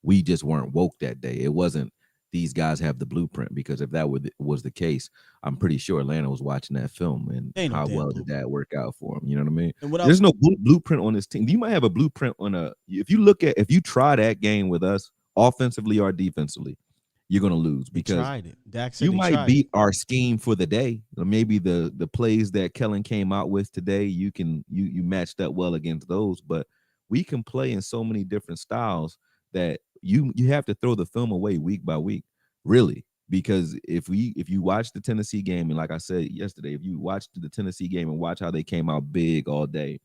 we just weren't woke that day. It wasn't these guys have the blueprint, because if that was the case, I'm pretty sure Atlanta was watching that film and Ain't no how damn well did that work out for them. You know what I mean? And what There's no blueprint on this team. You might have a blueprint if you try that game with us offensively or defensively, you're going to lose they because tried it. Dak said you they might tried beat it. our scheme for the day. Or maybe the plays that Kellen came out with today, you matched up well against those, but we can play in so many different styles that you have to throw the film away week by week, really. Because if you watch the Tennessee game, and like I said yesterday, if you watch the Tennessee game and watch how they came out big all day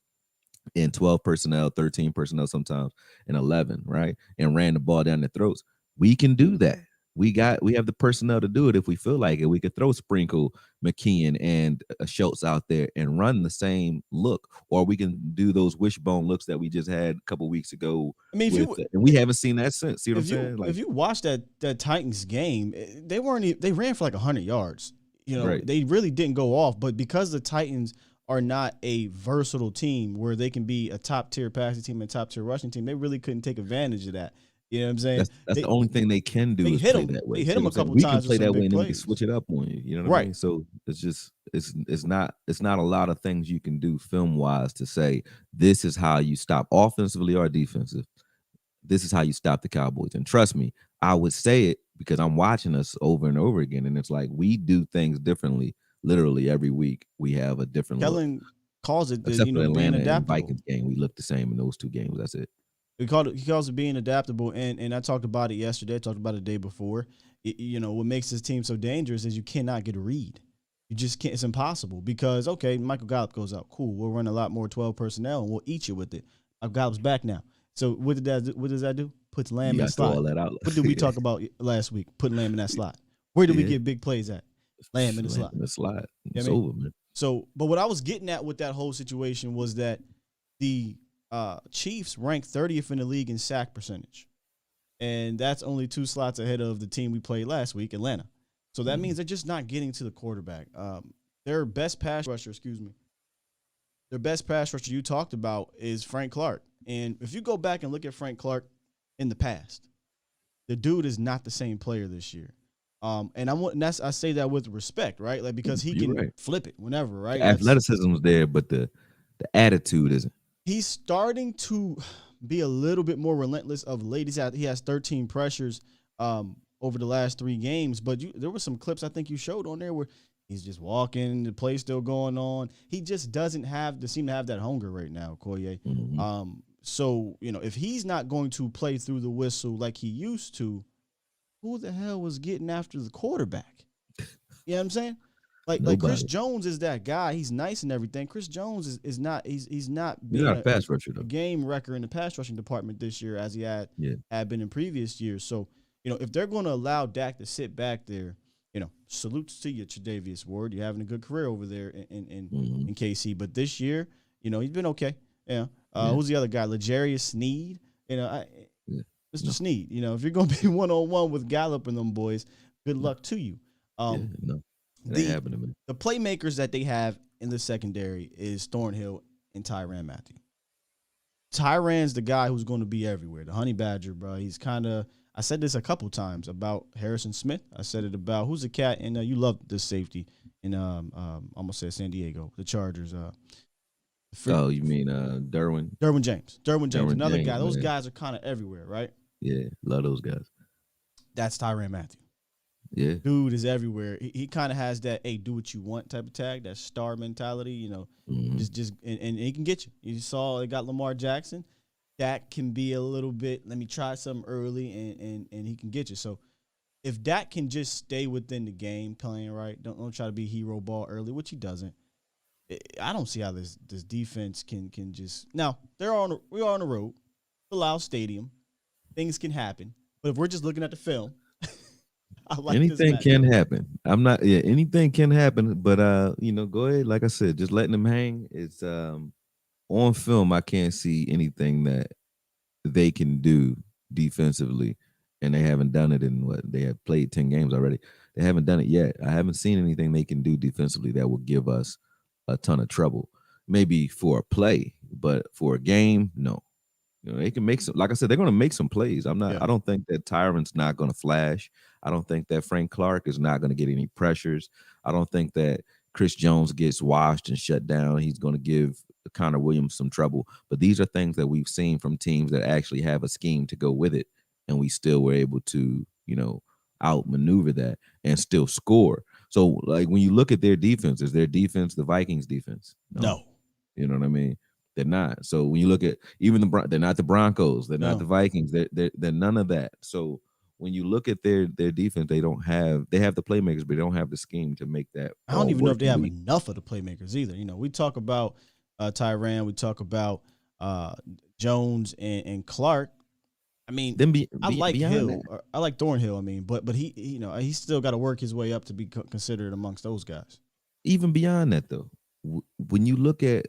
in 12 personnel, 13 personnel sometimes, and 11, right? And ran the ball down their throats, we can do that. We have the personnel to do it if we feel like it. We could throw Sprinkle, McKeon, and Schultz out there and run the same look, or we can do those wishbone looks that we just had a couple weeks ago. I mean, And we haven't seen that since. See what I'm saying? If you watch that Titans game, they ran for like 100 yards. You know, Right. They really didn't go off, but because the Titans are not a versatile team where they can be a top tier passing team and top tier rushing team, they really couldn't take advantage of that. You know what I'm saying? That's the only thing they can do is play that way. They hit them a couple we times. can play with some that way big and then we can plays. switch it up on you. You know what I mean? So it's just it's not a lot of things you can do film wise to say this is how you stop offensively or defensive. This is how you stop the Cowboys. And trust me, I would say it because I'm watching us over and over again, and it's like we do things differently. Literally every week we have a different look. Kellen calls it Except for being Atlanta and adaptable. Vikings game, we look the same in those two games. That's it. He calls it being adaptable, and I talked about it yesterday. I talked about it the day before. What makes this team so dangerous is you cannot get a read. You just can't. It's impossible because, okay, Michael Gallup goes out. Cool. We'll run a lot more 12 personnel, and we'll eat you with it. Gallup's back now. So what does that do? Puts Lamb in the slot. All that out. What did we talk about last week? Putting Lamb in that slot. Where did we get big plays at? Lamb in the slot. In the slot. It's You know what I mean? over, man. So, but what I was getting at with that whole situation was that the Chiefs ranked 30th in the league in sack percentage. And that's only 2 slots ahead of the team we played last week, Atlanta. So that means they're just not getting to the quarterback. Their best pass rusher you talked about is Frank Clark. And if you go back and look at Frank Clark in the past, the dude is not the same player this year. And I say that with respect, right? Like because he can flip it whenever, right? The athleticism's there, but the attitude isn't. He's starting to be a little bit more relentless of late. He has 13 pressures over the last 3 games, but there were some clips I think you showed on there where he's just walking, the play's still going on. He just doesn't seem to have that hunger right now, Akoye. Mm-hmm. So, if he's not going to play through the whistle like he used to, who the hell was getting after the quarterback? You know what I'm saying? Like Chris Jones is that guy. He's nice and everything. Chris Jones is not. He's not a pass rusher though. A game wrecker in the pass rushing department this year as he had been in previous years. So if they're going to allow Dak to sit back there, salutes to you, Tre'Davious Ward. You're having a good career over there in KC. But this year, he's been okay. Yeah. Who's the other guy? L'Jarius Sneed. Mr. Sneed. If you're going to be 1-on-1 with Gallup and them boys, good luck to you. The playmakers that they have in the secondary is Thornhill and Tyrann Mathieu. Tyrann's the guy who's going to be everywhere. The honey badger, bro. He's kind of – I said this a couple times about Harrison Smith. I said it about – who's the cat? And you love this safety in almost said San Diego, the Chargers. You mean Derwin? Derwin James. Another guy. Those man. guys are kind of everywhere, right? Yeah, love those guys. That's Tyrann Mathieu. Yeah. Dude is everywhere. He kind of has that, hey, do what you want type of tag, that star mentality, just and he can get you. You saw they got Lamar Jackson. Dak can be a little bit, let me try something early and he can get you. So if Dak can just stay within the game playing right, don't try to be hero ball early, which he doesn't. I don't see how this defense can just now we are on the road, the Loud Stadium. Things can happen. But if we're just looking at the film, I like Anything this can matchup. happen. I'm not. Yeah, anything can happen. But go ahead. Like I said, just letting them hang. It's on film. I can't see anything that they can do defensively, and they haven't done it in what they have played 10 games already. They haven't done it yet. I haven't seen anything they can do defensively that will give us a ton of trouble. Maybe for a play, but for a game, no. They can make some, like I said, they're going to make some plays. Yeah. I don't think that Tyron's not going to flash. I don't think that Frank Clark is not going to get any pressures. I don't think that Chris Jones gets washed and shut down. He's going to give Connor Williams some trouble. But these are things that we've seen from teams that actually have a scheme to go with it. And we still were able to, outmaneuver that and still score. So, like, when you look at their defense, is their defense the Vikings defense? No. You know what I mean? They're not. So when you look at even they're not the Broncos. They're not the Vikings. They're none of that. So when you look at their defense, they have the playmakers, but they don't have the scheme to make that. I don't even know if they have enough of the playmakers either. We talk about Tyrann, we talk about Jones and Clark. I mean, I like Hill. I like Thornhill. I mean, but he he's still got to work his way up to be considered amongst those guys. Even beyond that, though, when you look at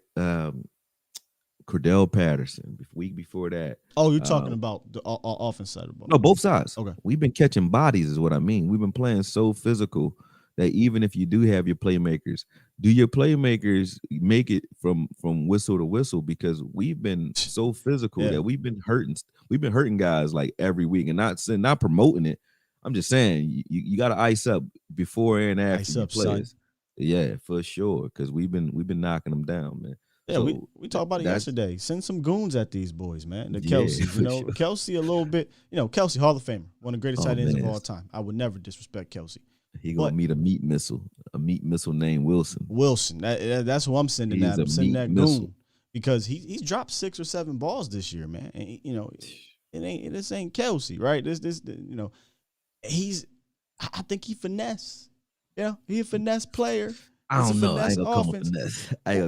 Cordell Patterson, week before that. Oh, you're talking about the offense side of the ball. No, both sides. Okay. We've been catching bodies is what I mean. We've been playing so physical that even if you do have your playmakers, do your playmakers make it from whistle to whistle? Because we've been so physical that we've been hurting guys like every week, and not promoting it. I'm just saying you got to ice up before and after you play. Yeah, for sure, because we've been knocking them down, man. Yeah, so we talked about it yesterday. Send some goons at these boys, man. The Kelsey, sure. Kelsey a little bit, Kelsey, Hall of Famer, one of the greatest tight ends of all time. I would never disrespect Kelsey. He gonna meet a meat missile named Wilson. That's who I'm sending that. I'm sending that goon because he's dropped 6 or 7 balls this year, man. And this ain't Kelsey, right? I think he finesse. Yeah, he a finesse player. I don't know. I ain't gonna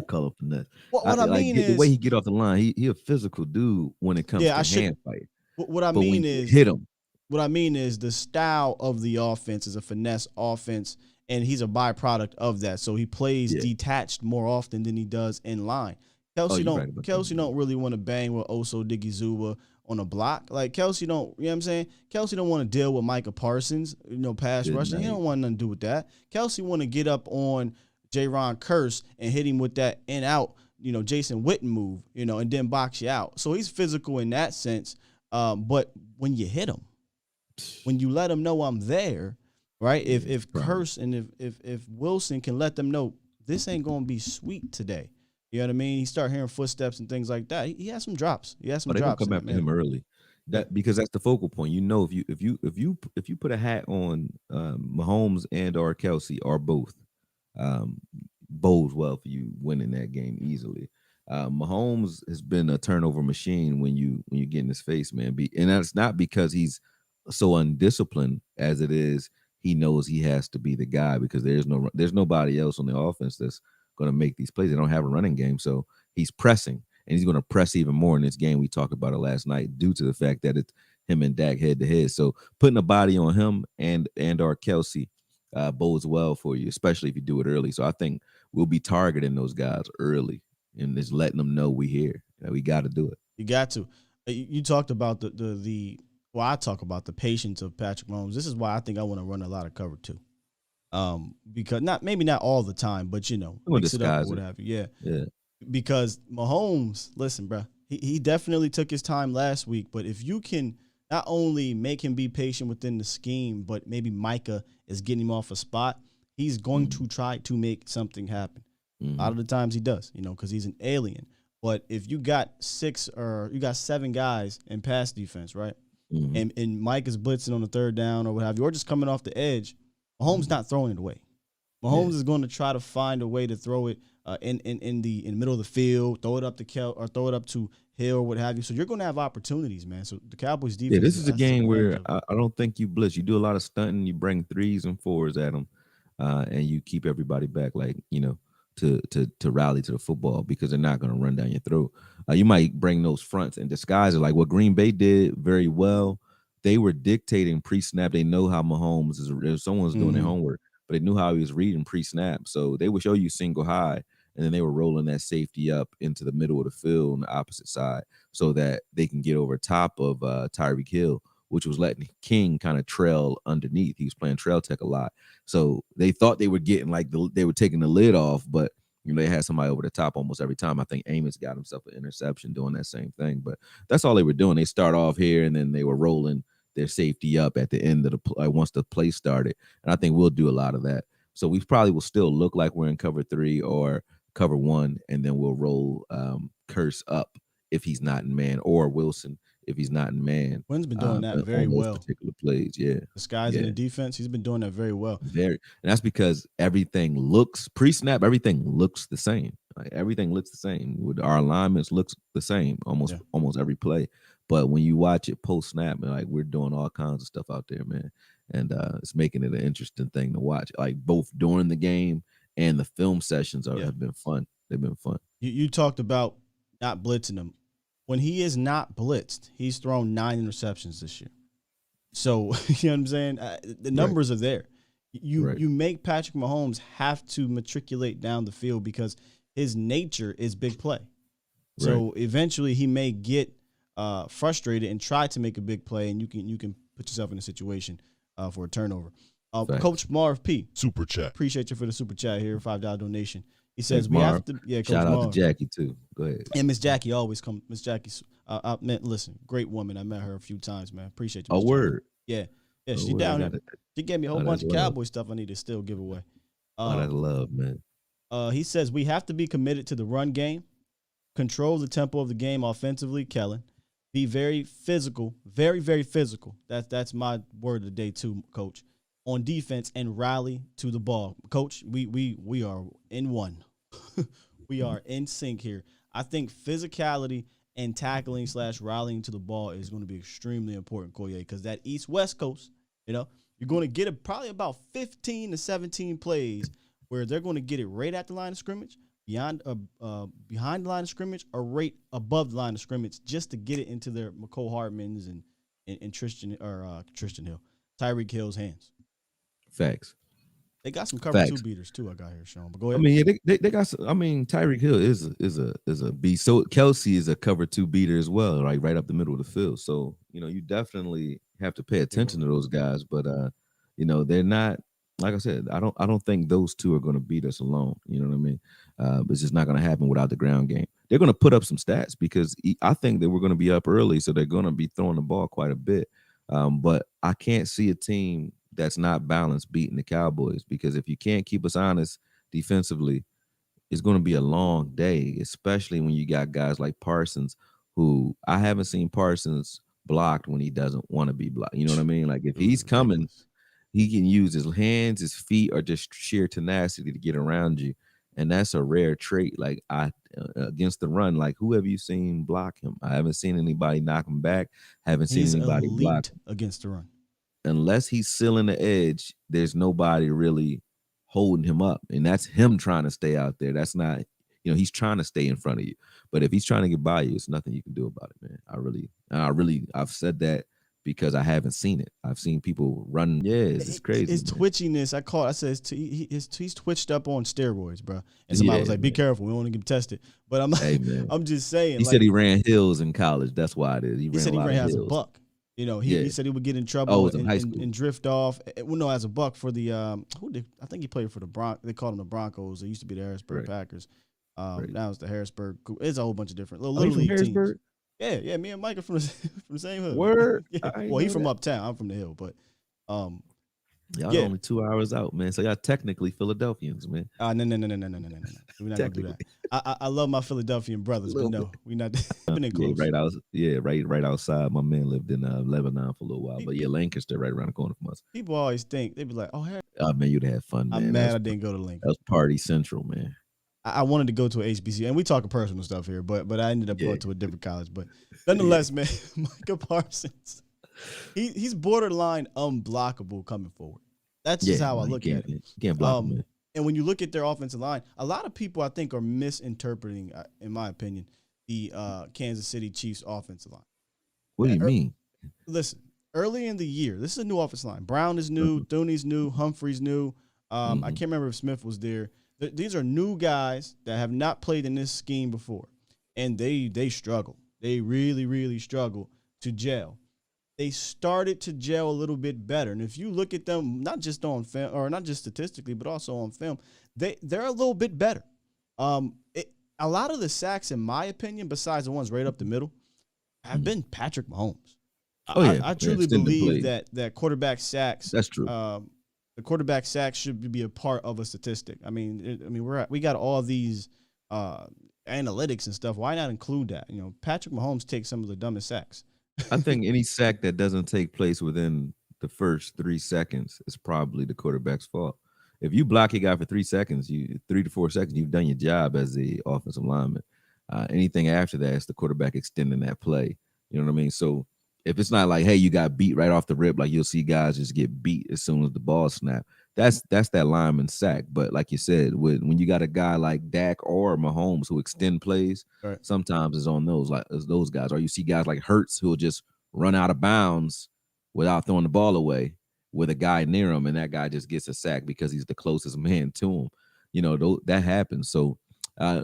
call him finesse. What I mean is the way he get off the line. He a physical dude when it comes to hand fight. What I mean is hit him. What I mean is the style of the offense is a finesse offense, and he's a byproduct of that. So he plays detached more often than he does in line. Kelsey don't really want to bang with Oso Digizuwa on a block. Like Kelsey don't, you know what I'm saying? Kelsey don't want to deal with Micah Parsons, pass rushing. He don't want nothing to do with that. Kelsey want to get up on J-Ron Curse and hit him with that in out, Jason Witten move, and then box you out. So he's physical in that sense. But when you hit him, when you let them know I'm there, right? If Curse and if Wilson can let them know this ain't gonna be sweet today, you know what I mean? He start hearing footsteps and things like that. He has some drops. He has some drops. They gonna come after him early. Because that's the focal point. If you put a hat on Mahomes and or Kelsey or both, bodes well for you winning that game easily. Mahomes has been a turnover machine when you get in his face, man. And that's not because he's so undisciplined as it is. He knows he has to be the guy because there's nobody else on the offense that's going to make these plays. They don't have a running game, so he's pressing, and he's going to press even more in this game. We talked about it last night due to the fact that it's him and Dak head to head. So putting a body on him and or Kelsey bodes well for you, especially if you do it early. So I think we'll be targeting those guys early and just letting them know we here. We got to do it. You got to. You talked about I talk about the patience of Patrick Mahomes. This is why I think I want to run a lot of cover too. Because maybe not all the time, but mix it up or what have you. Yeah. Because Mahomes, listen, bro, he definitely took his time last week. But if you can not only make him be patient within the scheme, but maybe Micah is getting him off a spot, he's going to try to make something happen. A lot of the times he does, because he's an alien. But if you got 7 guys in pass defense, right? And Mike is blitzing on the third down or what have you, or just coming off the edge, Mahomes not throwing it away. Mahomes is going to try to find a way to throw it in the middle of the field, throw it up to Kel or throw it up to Hill or what have you. So you're going to have opportunities, man. So the Cowboys defense. Yeah, this is a game where I don't think you blitz. You do a lot of stunting. You bring 3s and 4s at them, and you keep everybody back, to rally to the football because they're not going to run down your throat. You might bring those fronts and disguise it like what Green Bay did very well they were dictating pre-snap. They know how Mahomes is. If someone's doing their homework, but they knew how he was reading pre-snap. So they would show you single high, and then they were rolling that safety up into the middle of the field on the opposite side, so that they can get over top of Tyreek Hill, which was letting King kind of trail underneath. He was playing trail tech a lot, so they thought they were getting like they were taking the lid off, but they had somebody over the top almost every time. I think Amos got himself an interception doing that same thing, but that's all they were doing. They start off here, and then they were rolling their safety up at the end of the once the play started. And I think we'll do a lot of that. So we probably will still look like we're in cover 3 or cover 1, and then we'll roll Curse up if he's not in man, or Wilson if he's not in man. Quinn's been doing that very on those well. particular plays, yeah. The guys in the defense, he's been doing that very well. And that's because everything looks pre-snap. Everything looks the same. Like everything looks the same. With our alignments looks the same almost every play. But when you watch it post-snap, man, like we're doing all kinds of stuff out there, man, and it's making it an interesting thing to watch. Like both during the game and the film sessions have been fun. They've been fun. You talked about not blitzing him. When he is not blitzed, he's thrown 9 interceptions this year. So, you know what I'm saying? The numbers are there. You make Patrick Mahomes have to matriculate down the field because his nature is big play. So eventually he may get frustrated and try to make a big play, and you can put yourself in a situation for a turnover. Coach Marv P. Super chat. Appreciate you for the super chat here, $5 donation. He says Thanks, Marv. have to. Yeah, Coach shout out Marv. to Jackie too. Go ahead. And Miss Jackie always come. Miss Jackie, listen, great woman. I met her a few times, man. Appreciate you. A word. Yeah, she down here. She gave me a whole bunch of Cowboy stuff I need to still give away. That's love, man. He says we have to be committed to the run game, control the tempo of the game offensively, Kellen. Be very physical, very, very physical. That's my word of the day too, Coach. On defense and rally to the ball. Coach, we are in one. We are in sync here. I think physicality and tackling / rallying to the ball is going to be extremely important, Akoye, because that East-West coast, you're going to get probably about 15 to 17 plays where they're going to get it right at the line of scrimmage, behind the line of scrimmage, or right above the line of scrimmage, just to get it into their McCole Hardman's and Tristan Hill, Tyreek Hill's hands. Facts. They got some cover 2 beaters too. I got here, Sean. But go ahead. I mean, they got some. I mean, Tyreek Hill is a beast. So Kelsey is a cover 2 beater as well, like right up the middle of the field. So you definitely have to pay attention to those guys. But they're not. Like I said, I don't think those two are going to beat us alone. You know what I mean? It's just not going to happen without the ground game. They're going to put up some stats because I think that we're going to be up early, so they're going to be throwing the ball quite a bit. But I can't see a team that's not balanced beating the Cowboys, because if you can't keep us honest defensively, it's going to be a long day, especially when you got guys like Parsons, who I haven't seen Parsons blocked when he doesn't want to be blocked. You know what I mean? Like if he's coming, he can use his hands, his feet, or just sheer tenacity to get around you. And that's a rare trait. Like against the run, like who have you seen block him? I haven't seen anybody knock him back. Haven't seen anybody block against the run. Unless he's sealing the edge, there's nobody really holding him up. And that's him trying to stay out there. That's not, he's trying to stay in front of you. But if he's trying to get by you, it's nothing you can do about it, man. I've said that because I haven't seen it. I've seen people run. Yeah, it's crazy. His twitchiness, I said he's twitched up on steroids, bro. And somebody was like, "Be careful, we don't want to get tested." But I'm like, hey, I'm just saying. He said he ran hills in college. That's why it is. He said he ran as a buck. He said he would get in trouble and drift off. Well, no, as a buck for the I think he played for the Broncos. They called them the Broncos. They used to be the Harrisburg Packers. Now it's the Harrisburg. It's a whole bunch of different little league teams. Yeah. Me and Mike are from the same hood. Word. Yeah. Well, he's from uptown. I'm from the hill, but y'all only 2 hours out, man. So y'all technically Philadelphians, man. No. We're not gonna do that. I love my Philadelphian brothers, but no, we're not even close. Right outside. My man lived in Lebanon for a little while, but Lancaster right around the corner from us. People always think they'd be like, "Oh, Harry." Man, you'd have fun, man. I'm mad I didn't go to Lancaster. That was party central, man. I wanted to go to a HBCU, and we talking personal stuff here, but I ended up going to a different college. But nonetheless, man, Micah Parsons, he's borderline unblockable coming forward. That's just how I look at it. You can't block him, man. And when you look at their offensive line, a lot of people I think are misinterpreting, in my opinion, the Kansas City Chiefs offensive line. What do you mean? Listen, early in the year, this is a new offensive line. Brown is new, Thuney's new, Humphrey's new. I can't remember if Smith was there. These are new guys that have not played in this scheme before, and they struggle. They really, really struggle to gel. They started to gel a little bit better, and if you look at them, not just on film or not just statistically, but also on film, they're a little bit better. A lot of the sacks, in my opinion, besides the ones right up the middle, have been Patrick Mahomes. I truly believe that quarterback sacks. That's true. The quarterback sacks should be a part of a statistic. I mean, we got all these analytics and stuff. Why not include that? You know, Patrick Mahomes takes some of the dumbest sacks. I think any sack that doesn't take place within the first 3 seconds is probably the quarterback's fault. If you block your guy for 3 seconds, 3 to 4 seconds, you've done your job as the offensive lineman. Anything after that is the quarterback extending that play. You know what I mean? So if it's not like, hey, you got beat right off the rip, like you'll see guys just get beat as soon as the ball snap. That's that lineman sack. But like you said, when you got a guy like Dak or Mahomes who extend plays, right, sometimes it's on those guys. Or you see guys like Hurts who will just run out of bounds without throwing the ball away with a guy near him, and that guy just gets a sack because he's the closest man to him. You know, that happens. So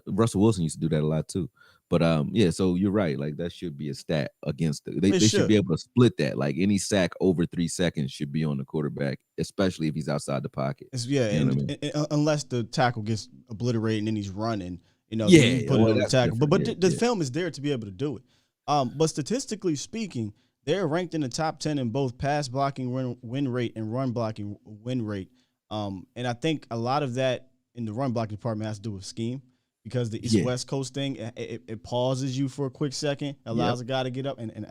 Russell Wilson used to do that a lot too. But yeah, so you're right. Like that should be a stat against they should be able to split that. Like any sack over 3 seconds should be on the quarterback, especially if he's outside the pocket. And unless the tackle gets obliterated and then he's running, you know, yeah, you put it on the tackle. But the yeah. film is there to be able to do it. But statistically speaking, they're ranked in the top 10 in both pass blocking win rate and run blocking win rate. And I think a lot of that in the run blocking department has to do with scheme. Because the East-West Coast thing, it pauses you for a quick second, allows a guy to get up, and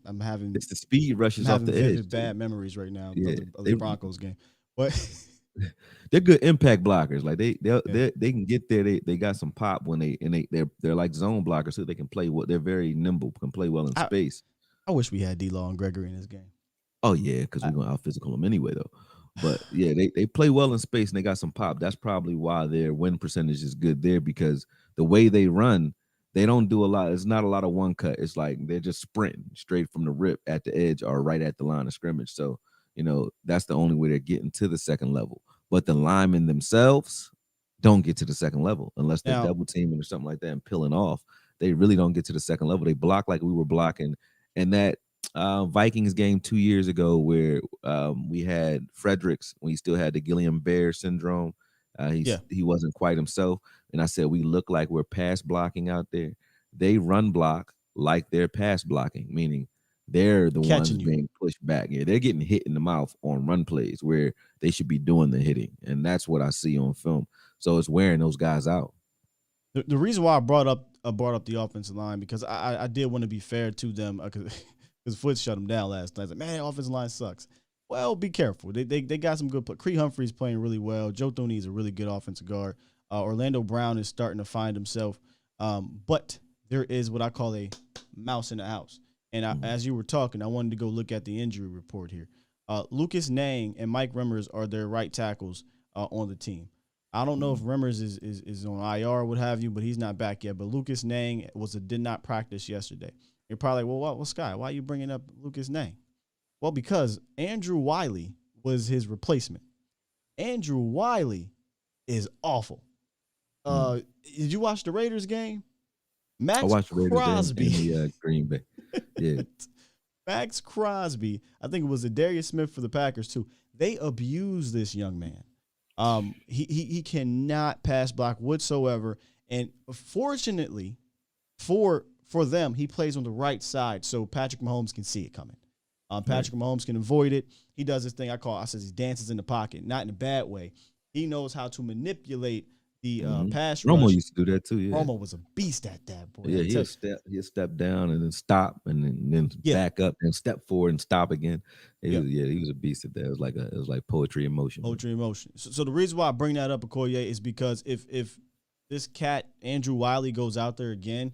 I'm having it's the speed rushes off the edge. Bad memories right now of the Broncos game, but they're good impact blockers. Like they can get there. They got some pop when they're like zone blockers, so they can play. They're very nimble, can play well in space. I wish we had D-Law and Gregory in this game. Oh yeah, because we're gonna out physical them anyway though. But yeah, they play well in space and they got some pop. That's probably why their win percentage is good there, because the way they run, they don't do a lot. It's not a lot of one cut. It's like they're just sprinting straight from the rip at the edge or right at the line of scrimmage. So, you know, that's the only way they're getting to the second level. But the linemen themselves don't get to the second level unless they're double teaming or something like that and peeling off. They really don't get to the second level. They block like we were blocking. And that Vikings game 2 years ago where we had Fredericks when he still had the Guillain-Barré syndrome. He wasn't quite himself. And I said, we look like we're pass blocking out there. They run block like they're pass blocking, meaning they're the ones being pushed back. Yeah, they're getting hit in the mouth on run plays where they should be doing the hitting. And that's what I see on film. So it's wearing those guys out. The reason why I brought up the offensive line, because I did want to be fair to them, because Foots shut them down last night. Like, man, offensive line sucks. Well, be careful. They got some good play. Creed Humphrey's playing really well. Joe Thuney is a really good offensive guard. Orlando Brown is starting to find himself. But there is what I call a mouse in the house. And as you were talking, I wanted to go look at the injury report here. Lucas Nang and Mike Remmers are their right tackles on the team. I don't know if Remmers is on IR or what have you, but he's not back yet. But Lucas Nang did not practice yesterday. You're probably like, well, Sky, why are you bringing up Lucas Nang? Well, because Andrew Wiley was his replacement. Andrew Wiley is awful. Did you watch the Raiders game? I watched the Raiders Crosby in Green Bay. Yeah. Max Crosby, I think it was Darius Smith for the Packers too. They abuse this young man. He cannot pass block whatsoever. And fortunately for them, he plays on the right side, so Patrick Mahomes can see it coming. Patrick Mahomes can avoid it. He does this thing I says he dances in the pocket, not in a bad way. He knows how to manipulate the pass rush. Romo used to do that too. Yeah. Romo was a beast at that, boy. Yeah, he'll step down and then stop and then back up and step forward and stop again. He was a beast at that. It was like poetry in motion. Poetry in motion. So the reason why I bring that up, Akoye, is because if this cat Andrew Wiley goes out there again,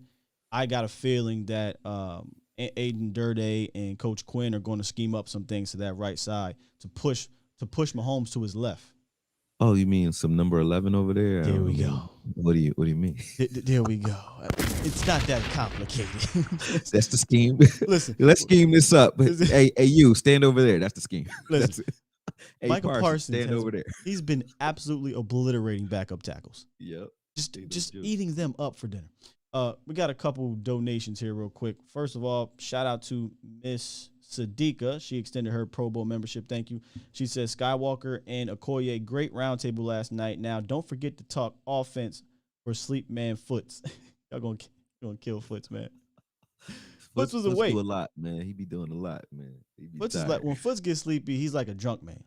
I got a feeling that Aiden Durde and Coach Quinn are going to scheme up some things to that right side to push Mahomes to his left. Oh, you mean some number 11 over there? There we I mean, go. What do you mean? There we go. It's not that complicated. That's the scheme. Listen, Let's scheme this up. Listen. Hey, you stand over there. That's the scheme. Listen, That's it. Hey, Michael Parsons stand over there. he's been absolutely obliterating backup tackles. Yep. Just eating them up for dinner. We got a couple donations here real quick. First of all, shout out to Miss Sadiqa. She extended her Pro Bowl membership. Thank you. She says, Skywalker and Akoye, great roundtable last night. Now, don't forget to talk offense for Sleep Man Foots. Y'all gonna kill Foots, man. Foots was awake. Do a lot, man. He be doing a lot, man. Foots is like, when Foots gets sleepy, he's like a drunk man.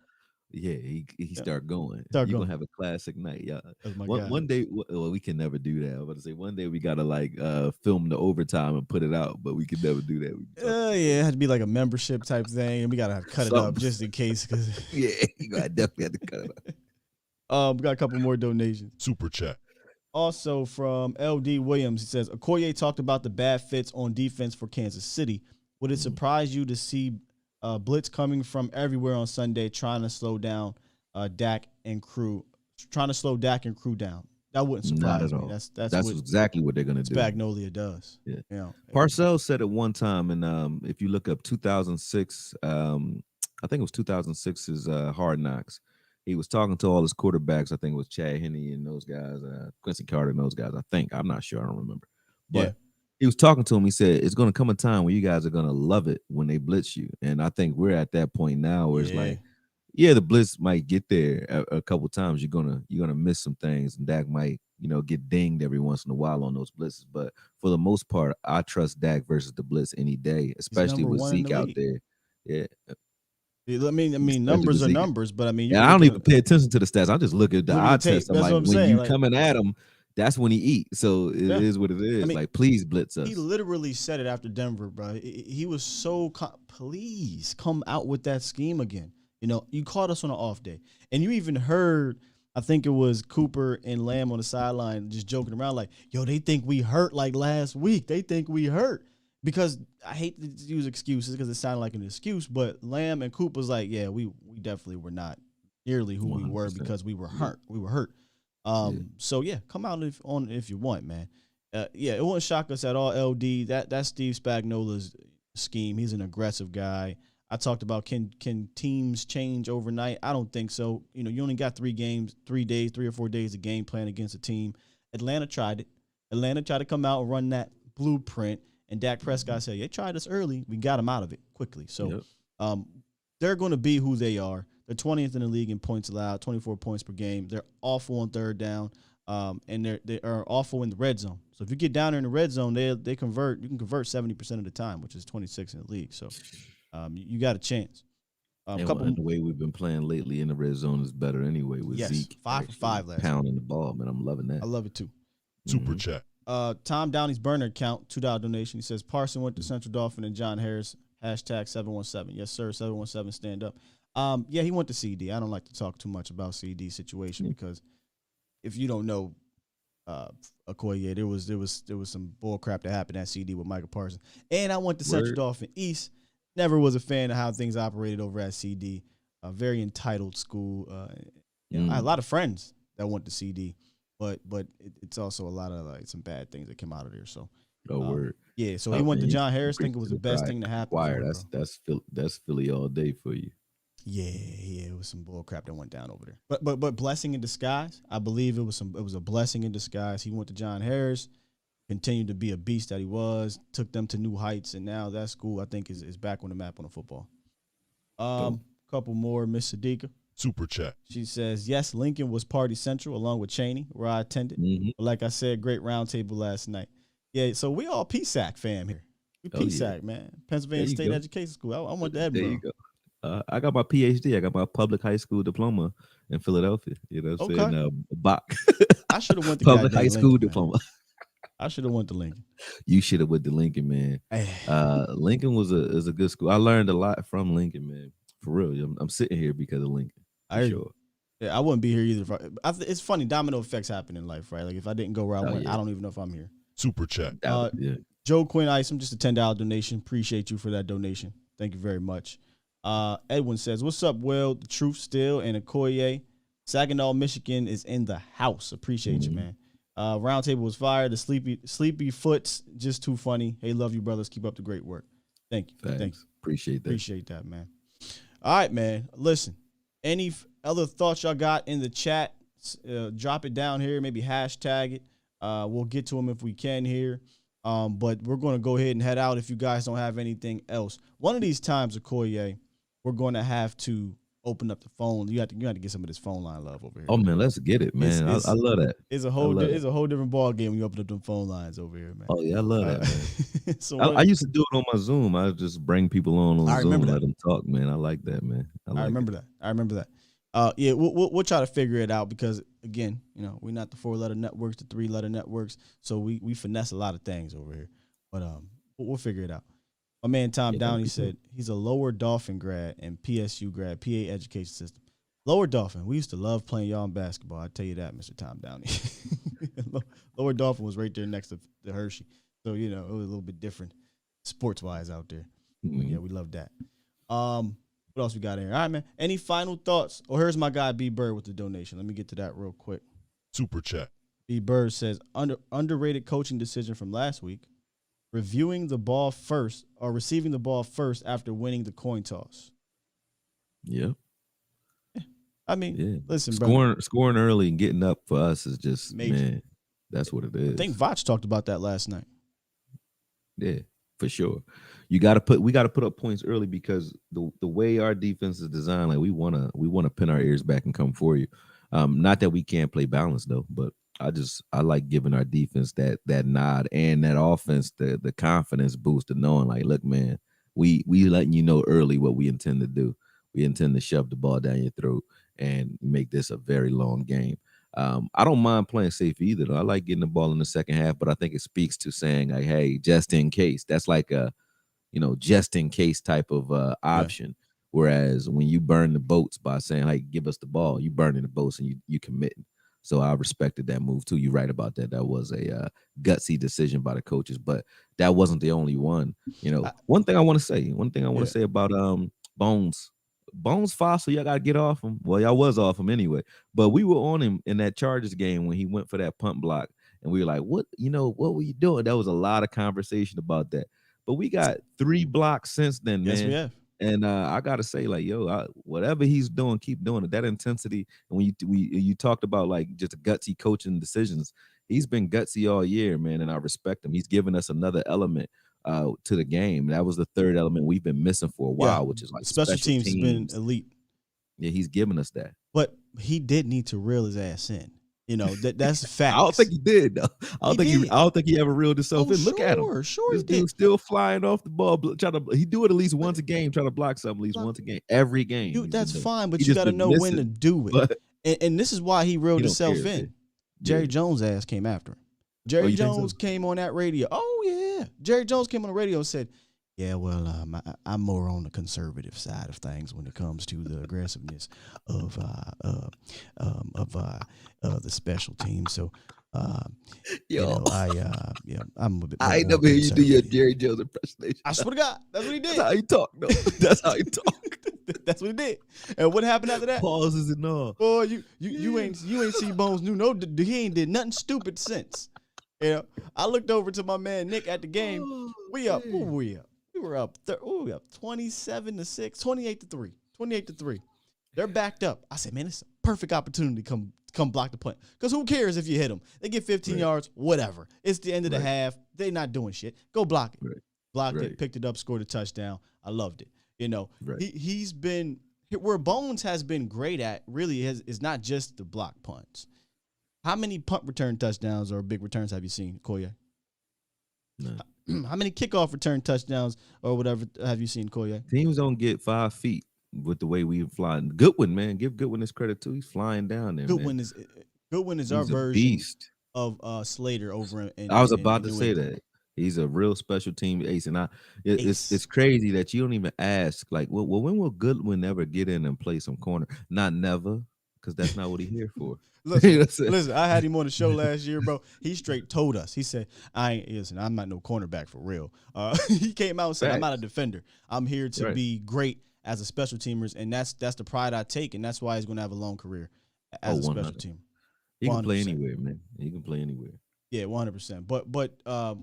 Yeah, he start going. You're gonna have a classic night, y'all. That's my guy. One day, well, we can never do that. I was about to say one day we gotta like film the overtime and put it out, but we could never do that. Yeah, it had to be like a membership type thing, and we gotta cut it up just in case. Cause yeah, you gotta definitely have to cut it up. We got a couple more donations. Super chat. Also from LD Williams, he says, Akoye talked about the bad fits on defense for Kansas City. Would it surprise you to see blitz coming from everywhere on Sunday, trying to slow down Dak and crew down? That wouldn't surprise Not at me. all. That's what exactly what they're gonna do. Spagnolia does. Yeah. You know, Parcells said it one time, and if you look up 2006, I think it was 2006's Hard Knocks. He was talking to all his quarterbacks. I think it was Chad Henne and those guys, Quincy Carter and those guys. I think. I'm not sure. I don't remember. But he was talking to him. He said, it's going to come a time where you guys are going to love it when they blitz you. And I think we're at that point now where it's like, yeah, the blitz might get there a couple times. You're gonna miss some things, and Dak might, get dinged every once in a while on those blitzes. But for the most part, I trust Dak versus the blitz any day, especially with Zeke out there. Yeah. I mean, numbers are numbers, but I mean, I don't even pay attention to the stats. I just look at the eye test. I'm like, when you coming at him, that's when he eat. So it is what it is. I mean, like, please blitz us. He literally said it after Denver, bro. He was so please come out with that scheme again. You caught us on an off day, and you even heard, I think it was Cooper and Lamb on the sideline just joking around like, yo, they think we hurt like last week. They think we hurt. Because I hate to use excuses because it sounded like an excuse, but Lamb and Cooper's like, yeah, we definitely were not nearly who 100%. We were because we were hurt. We were hurt. So yeah, come out if you want, man. It wouldn't shock us at all. LD, that's Steve Spagnuolo's scheme. He's an aggressive guy. I talked about can teams change overnight? I don't think so. You only got 3 or 4 days of game plan against a team. Atlanta tried it. Atlanta tried to come out and run that blueprint. And Dak Prescott said, they tried us early. We got them out of it quickly. So they're going to be who they are. They're 20th in the league in points allowed, 24 points per game. They're awful on third down, and they are awful in the red zone. So if you get down there in the red zone, they convert. You can convert 70% of the time, which is 26 in the league. So you got a chance. And the way we've been playing lately in the red zone is better anyway with Zeke. 5 for 5 last pounding the ball, man. I'm loving that. I love it too. Super chat. Tom Downey's burner account, $2 donation. He says, Parson went to Central Dolphin and John Harris, #717. Yes, sir, 717, stand up. He went to CD. I don't like to talk too much about CD situation because if you don't know Akoye, there was some bull crap that happened at CD with Michael Parsons. And I went to Central Dolphin East. Never was a fan of how things operated over at CD. A very entitled school. I had a lot of friends that went to CD. But it's also a lot of some bad things that came out of there. So, word. Yeah, so he went to John Harris. Think it was the best thing to happen. That's Philly all day for you. Yeah, it was some bull crap that went down over there. But blessing in disguise. I believe it was a blessing in disguise. He went to John Harris, continued to be a beast that he was, took them to new heights, and now that school I think is back on the map on the football. Couple more, Miss Sadiqa. Super chat. She says, yes, Lincoln was party central along with Cheney, where I attended. But like I said, great round table last night. Yeah, so we all PSAC fam here. We PSAC, man. Pennsylvania State Education School. I went to Edinburgh. There you go. I got my PhD. I got my public high school diploma in Philadelphia. You know what I'm saying? Bach. I should have went to public high school Lincoln, diploma. I should have went to Lincoln. You should have went to Lincoln, man. Lincoln was a good school. I learned a lot from Lincoln, man. For real. I'm sitting here because of Lincoln. Sure. Yeah, I wouldn't be here either. It's funny, domino effects happen in life, right? Like if I didn't go where I went, I don't even know if I'm here. Super chat. Joe Quinn Isom, just a $10 donation. Appreciate you for that donation. Thank you very much. Edwin says, what's up, Will? The truth still and Akoye Saginaw, Michigan is in the house. Appreciate you, man. Roundtable was fire. The sleepy foots, just too funny. Hey, love you, brothers. Keep up the great work. Thank you. Thanks. Thank you. Appreciate that. Appreciate that, man. All right, man. Listen, any other thoughts y'all got in the chat, drop it down here. Maybe hashtag it. We'll get to them if we can here. But we're going to go ahead and head out if you guys don't have anything else. One of these times, Akoye, we're going to have to open up the phone. You have to get some of this phone line love over here. Oh man, let's get it, man. I love that. It's a whole different ball game when you open up them phone lines over here, man. Oh yeah, I love that, man. So I used to do it on my Zoom. I would just bring people on Zoom and that. let them talk, man. I like that, man. I remember that. Yeah, we'll try to figure it out because again, we're not the 4-letter networks, the 3-letter networks, so we finesse a lot of things over here. But we'll figure it out. My man Tom Downey said he's a Lower Dolphin grad and PSU grad, PA education system. Lower Dolphin, we used to love playing y'all in basketball. I tell you that, Mr. Tom Downey. Lower Dolphin was right there next to the Hershey, so it was a little bit different sports wise out there. But yeah, we love that. What else we got here? All right, man. Any final thoughts? Oh, here's my guy B Bird with the donation. Let me get to that real quick. Super chat. B Bird says underrated coaching decision from last week. Receiving the ball first after winning the coin toss. Yeah. I mean, listen, scoring early and getting up for us is just major. Man, that's what it is. I think Vach talked about that last night. Yeah, for sure. We got to put up points early because the way our defense is designed, like we want to pin our ears back and come for you. Not that we can't play balance though, but I like giving our defense that nod and that offense the confidence boost of knowing like, look, man, we letting you know early what we intend to do. We intend to shove the ball down your throat and make this a very long game. I don't mind playing safe either, though. I like getting the ball in the second half, but I think it speaks to saying like, hey, just in case. That's like a, just in case type of option. Yeah. Whereas when you burn the boats by saying, hey, give us the ball, you burning the boats and you committing. So I respected that move too. You're right about that. That was a gutsy decision by the coaches, but that wasn't the only one. One thing I want to say about Bones Fossil, y'all got to get off him. Well, y'all was off him anyway, but we were on him in that Chargers game when he went for that punt block, and we were like, what were you doing? There was a lot of conversation about that, but we got 3 blocks since then, man. Yes, we have. And I gotta say, like, whatever he's doing, keep doing it. That intensity. And when you talked about like just gutsy coaching decisions, he's been gutsy all year, man. And I respect him. He's given us another element to the game. That was the third element we've been missing for a while, which is like special teams has been elite. Yeah, he's given us that. But he did need to reel his ass in. That's a fact. I don't think he did though. I don't think he ever reeled himself in. Look at him. Sure, this dude's still flying off the ball. He do it at least once a game. Try to block something at least once a game. Every game. That's fine, but you got to know when to do it. And this is why he reeled himself in. Jerry Jones' ass came after him. Jerry Jones came on that radio. Oh yeah, Jerry Jones came on the radio and said, "Yeah, well, I'm more on the conservative side of things when it comes to the aggressiveness of the special team." So, I'm a bit. I ain't never hear you do your Jerry Jones impersonation. I swear to God, that's what he did. That's how he talk, though. That's how he talk. That's what he did. And what happened after that? Pauses and all. Boy, you ain't see Bones he ain't did nothing stupid since. I looked over to my man Nick at the game. We up. Who we up? We were up 27-6, 28-3. They're backed up. I said, man, it's a perfect opportunity to come block the punt. Because who cares if you hit them? They get 15 yards, whatever. It's the end of the half. They're not doing shit. Go block it. Blocked it, picked it up, scored a touchdown. I loved it. He's been where Bones has been great at really is not just the block punts. How many punt return touchdowns or big returns have you seen, Akoye? No. How many kickoff return touchdowns or whatever have you seen, Akoye? Teams don't get 5 feet with the way we flying. Goodwin, man, give Goodwin his credit too. He's flying down there. Goodwin is our version of Slater over in. I was about to say that he's a real special team ace, and it's crazy that you don't even ask like, well, when will Goodwin ever get in and play some corner? Not never, because that's not what he's here for. Listen, I had him on the show last year, bro. He straight told us. He said, I'm not no cornerback for real. He came out and said, I'm not a defender. I'm here to be great as a special teamer, and that's the pride I take, and that's why he's going to have a long career. Oh, as a special 100. team. He can play 100%. anywhere, man. He can play anywhere. Yeah, 100%. But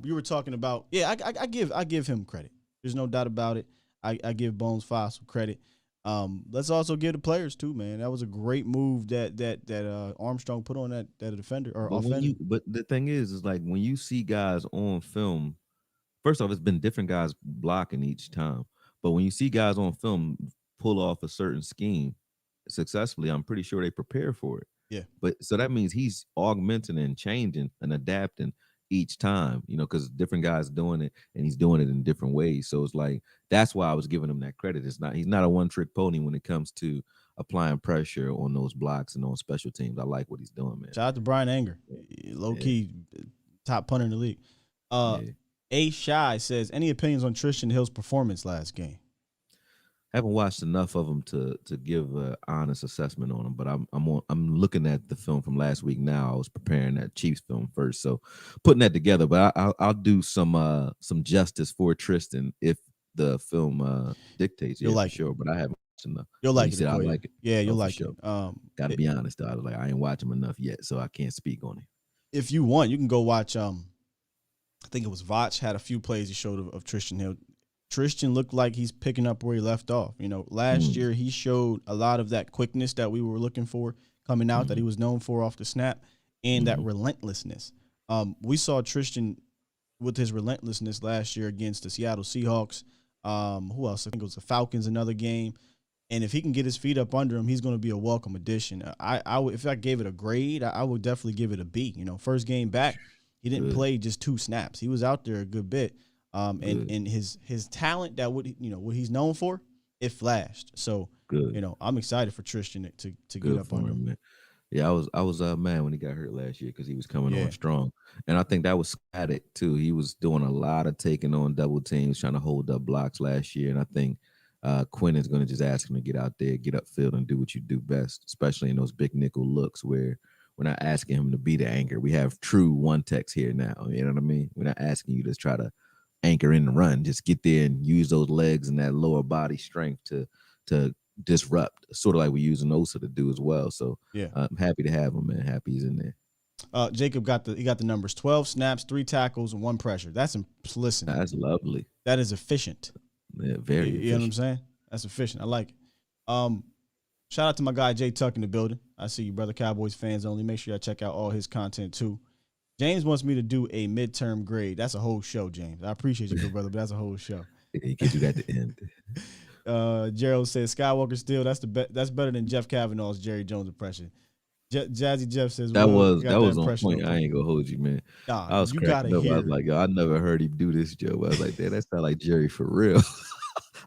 you were talking about I give him credit. There's no doubt about it. I give Bones Fox some credit. Let's also give the players too, man. That was a great move that Armstrong put on that defender or offender. But the thing is like when you see guys on film, first off, it's been different guys blocking each time. But when you see guys on film pull off a certain scheme successfully, I'm pretty sure they prepare for it. Yeah. But so that means he's augmenting and changing and adapting each time, because different guys doing it and he's doing it in different ways. So it's like that's why I was giving him that credit. He's not a one-trick pony when it comes to applying pressure on those blocks and on special teams. I like what he's doing, man. Shout out to Brian Anger. Low key top punter in the league. Yeah. A Shy says, any opinions on Tristan Hill's performance last game? Haven't watched enough of them to give an honest assessment on them, but I'm looking at the film from last week now. I was preparing that Chiefs film first, so putting that together. But I'll do some justice for Tristan if the film dictates. You'll Yeah, like for sure. But I haven't watched enough. You'll When like you it. said I Akoye. like it. Yeah, you'll for like sure. it. Got to be honest though. I was like, I ain't watched him enough yet, so I can't speak on it. If you want, you can go watch. I think it was Vach had a few plays he showed of Tristan Hill. Tristan looked like he's picking up where he left off. Last year he showed a lot of that quickness that we were looking for coming out, that he was known for off the snap, and that relentlessness. We saw Tristan with his relentlessness last year against the Seattle Seahawks. Who else? I think it was the Falcons, another game. And if he can get his feet up under him, he's going to be a welcome addition. I would, if I gave it a grade, I would definitely give it a B. First game back, he didn't play just 2 snaps. He was out there a good bit. And his talent, that what he's known for, it flashed. So Good. I'm excited for Tristan to get Good up for on him, him. man. Yeah, I was mad when he got hurt last year because he was coming Yeah. on strong, and I think that was static too. He was doing a lot of taking on double teams, trying to hold up blocks last year, and I think Quinn is going to just ask him to get out there, get upfield, and do what you do best, especially in those big nickel looks where we're not asking him to be the anchor. We have true one techs here now. You know what I mean? We're not asking you to try to anchor in the run. Just get there and use those legs and that lower body strength to disrupt, sort of like we use Osa to do as well. So Yeah. I'm happy to have him, man. Happy he's in there. Jacob got the numbers: 12 snaps, 3 tackles, and 1 pressure. That's listen. That's lovely. That is efficient. Yeah, very. You know what I'm saying? That's efficient. I like it. Shout out to my guy Jay Tuck in the building. I see you, brother. Cowboys fans only. Make sure y'all check out all his content too. James wants me to do a midterm grade. That's a whole show, James. I appreciate you, good brother, but that's a whole show. You can do that at the end. Gerald says Skywalker Steel. That's better than Jeff Kavanaugh's Jerry Jones impression. Jazzy Jeff says That Will, was got that on impression point. on I ain't gonna hold you, man. Nah, I was you cracking gotta up. I hear was like, yo, I never heard him do this, Joe. I was like, damn, that sound like Jerry for real.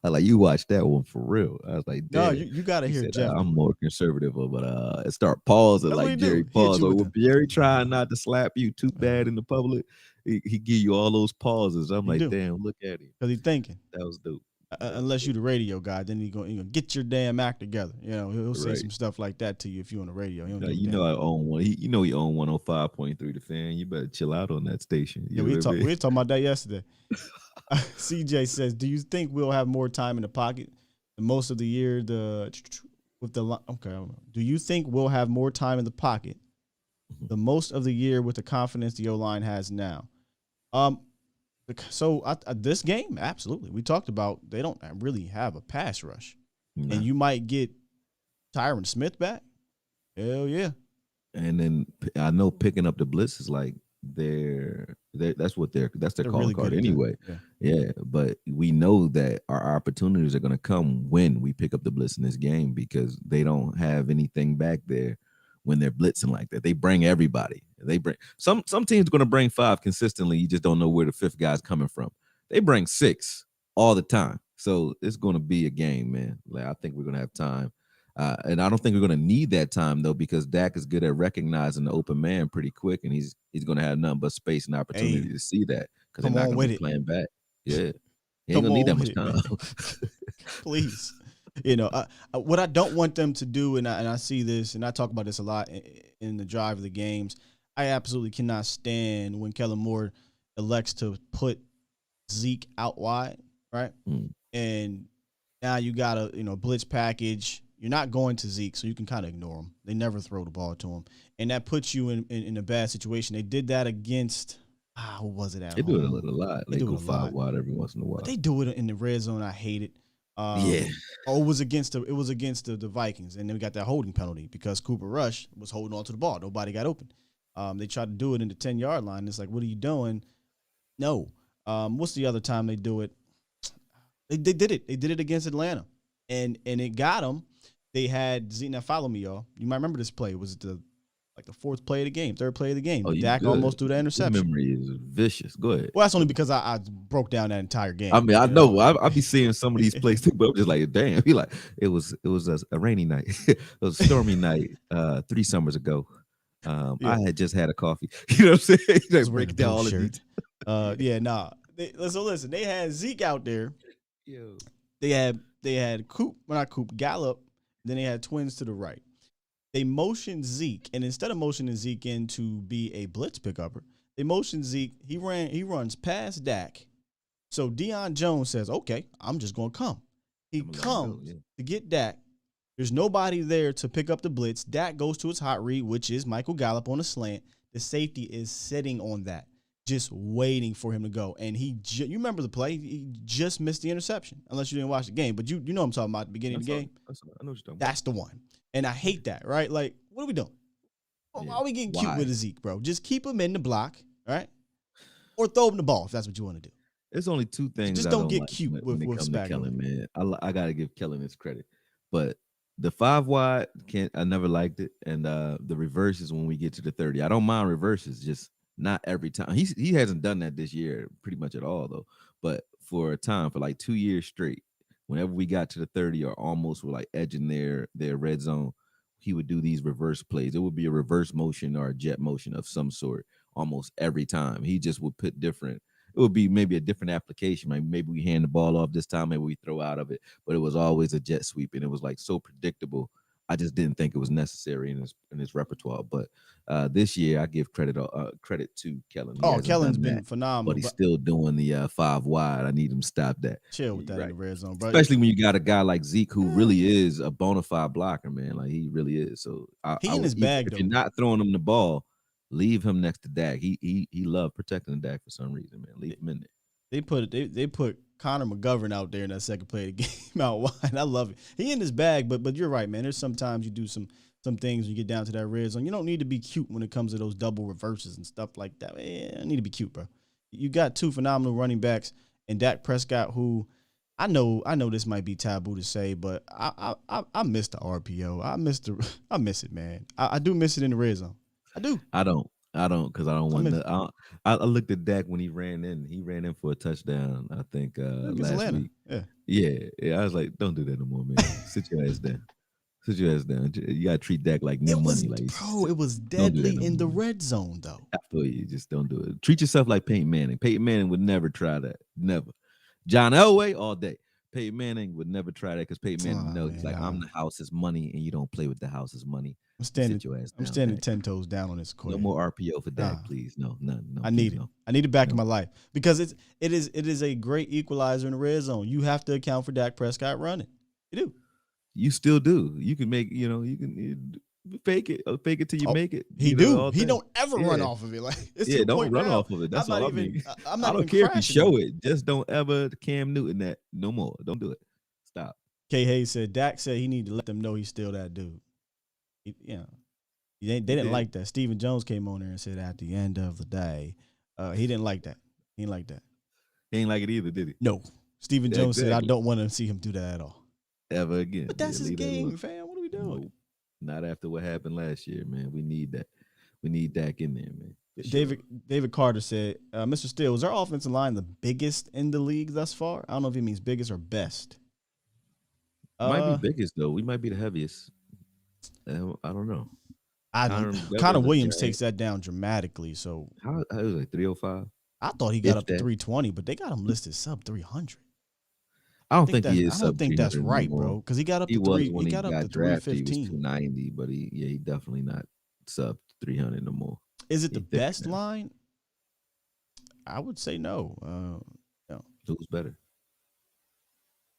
I like, you watched that one for real. I was like, damn. No, you gotta He hear said, Jeff. I'm more conservative, but it start pausing That's what like he do. Jerry He hit paused. you Or with when Jerry trying not to slap you too bad in the public, he give you all those pauses. I'm He like, do. damn, look at him. Because he's thinking. That was dope. Unless you the radio guy, then he gonna get your damn act together. He'll say Right. some stuff like that to you if you on the radio. He don't Now, give a you damn. know I own one. He own 105.3 The Fan. You better chill out on that station. Yeah, we were talking about that yesterday. CJ says, "Do you think we'll have more time in the pocket the most of the year? Do you think we'll have more time in the pocket the most of the year with the confidence the O-line has now?" So this game, absolutely. We talked about they don't really have a pass rush, Nah. and you might get Tyron Smith back. Hell yeah. And then I know picking up the blitz is like that's their They're calling really card good at that. anyway. Yeah, but we know that our opportunities are going to come when we pick up the blitz in this game because they don't have anything back there when they're blitzing like that. They bring everybody. They bring some teams are going to bring 5 consistently. You just don't know where the 5th guy's coming from. They bring 6 all the time. So it's going to be a game, man. Like I think we're going to have time. And I don't think we're going to need that time though, because Dak is good at recognizing the open man pretty quick, and he's going to have nothing but space and opportunity to see that because they're come not on going to be with it. playing back. Yeah, he Come ain't going to need that on much with it, time. Please. What I don't want them to do, and I see this, and I talk about this a lot in the drive of the games, I absolutely cannot stand when Kellen Moore elects to put Zeke out wide, right? And now you got a blitz package, You're not going to Zeke, so you can kind of ignore him. They never throw the ball to him, and that puts you in a bad situation. They did that against who was it at They home? do it a lot. They They do go it a 5 lot. wide every once in a while. But they do it in the red zone. I hate it. Yeah. Oh, it was against the Vikings, and then we got that holding penalty because Cooper Rush was holding on to the ball. Nobody got open. They tried to do it in the 10-yard line. It's like, what are you doing? No. What's the other time they do it? They did it. They did it against Atlanta, and it got them. They had Zeke. Now follow me, y'all. You might remember this play. Was it the fourth play of the game, third play of the game? Oh, you Dak good. almost threw that Your interception. memory is vicious. Go ahead. Well, that's only because I broke down that entire game. I mean, I you know. I be seeing some of these plays too, but I'm just like, damn. He like, it was a rainy night. It was a stormy night 3 summers ago. Yeah. I had just had a coffee. You know what I'm saying? Just Like, break down all of these. Yeah, nah. So listen, they had Zeke out there. Yo. They had Coop, well not Coop, Gallup. Then they had twins to the right. They motioned Zeke, and instead of motioning Zeke in to be a blitz pick-upper, they motioned Zeke. He runs past Dak. So Deion Jones says, okay, I'm just going to come. He comes to get Dak. There's nobody there to pick up the blitz. Dak goes to his hot read, which is Michael Gallup on a slant. The safety is sitting on that, just waiting for him to go. And you remember the play? He just missed the interception, unless you didn't watch the game. But you know what I'm talking about at the beginning of the game. I know what you're talking about. That's the one. And I hate that, right? Like, what are we doing? Why are we getting cute with a Zeke, bro? Just keep him in the block, right? Or throw him the ball if that's what you want to do. There's only 2 things. Just I don't get like cute when it with comes to Kellen, Spagnuolo. man. I gotta give Kellen his credit, but the 5 wide I never liked it, and the reverses when we get to the 30. I don't mind reverses, just not every time. He hasn't done that this year pretty much at all though. But for a time, for like 2 years straight, whenever we got to the 30 or almost were like edging their red zone, he would do these reverse plays. It would be a reverse motion or a jet motion of some sort almost every time. He just would put different. It would be maybe a different application. Maybe we hand the ball off this time, maybe we throw out of it, but it was always a jet sweep, and it was like so predictable. I just didn't think it was necessary in his repertoire. But this year, I give credit to Kellen. Kellen's been phenomenal, but he's still doing the 5 wide. I need him to stop that. Chill with that in the red zone, bro. Especially when you got a guy like Zeke who really is a bona fide blocker, man. Like he really is. So he in his bag. If you're not throwing him the ball, leave him next to Dak. He loved protecting Dak for some reason, man. Leave him in there. They put Connor McGovern out there in that second play of the game out wide. I love it. He in his bag, but you're right, man. There's sometimes you do some things when you get down to that red zone. You don't need to be cute when it comes to those double reverses and stuff like that. I need to be cute, bro. You got 2 phenomenal running backs and Dak Prescott, who I know this might be taboo to say, but I miss the RPO. I miss it, man. I do miss it in the red zone. I do. I don't because I don't want to. I looked at Dak when he ran in. He ran in for a touchdown, I think, last Atlanta. week. Yeah. I was like, don't do that no more, man. Sit your ass down. Sit your ass down. You gotta treat Dak like new money. It was deadly in the red zone, though. I feel you. Just don't do it. Treat yourself like Peyton Manning. Peyton Manning would never try that. Never. John Elway all day. Peyton Manning would never try that because Peyton Manning knows he's like, I'm the house's money, and you don't play with the house's money. I'm standing Sit your ass down, I'm standing man. 10 toes down on this court. No more RPO for Dak, please. No, none. No, I need please, it. no. I need it back in my life because it is a great equalizer in the red zone. You have to account for Dak Prescott running. You do. You still do. You can make, you can fake it till you make it. He don't ever run Yeah. off of it. Like it's Don't run off of it. That's all I mean. I'm not I don't even care if you crashing show it. it. Just don't ever Cam Newton that no more. Don't do it. Stop. K. Hayes said Dak said he need to let them know he's still that dude. They didn't like that. Stephen Jones came on there and said at the end of the day, he didn't like that. He didn't like that. He ain't like it either, did he? No. Stephen Yeah, Jones said I exactly. don't want to see him do that at all. Ever again. But that's his leave that game, alone. fam. What are we doing? Nope. Not after what happened last year, man. We need that. We need Dak in there, man. For sure. David Carter said, Mr. Steele, is our offensive line the biggest in the league thus far? I don't know if he means biggest or best. Might be biggest though. We might be the heaviest. I don't know. Connor Williams takes that down dramatically. So How it was like 305? I thought he got If up to that. 320, but they got him listed sub 300. I don't think he is. I don't think that's 300 right, anymore. bro. Because he got up He to was three. when He he got up to drafted. He was 315. 290, but he definitely not sub 300 no more. Is it the He thick best now. line? I would say no. No. Who's better?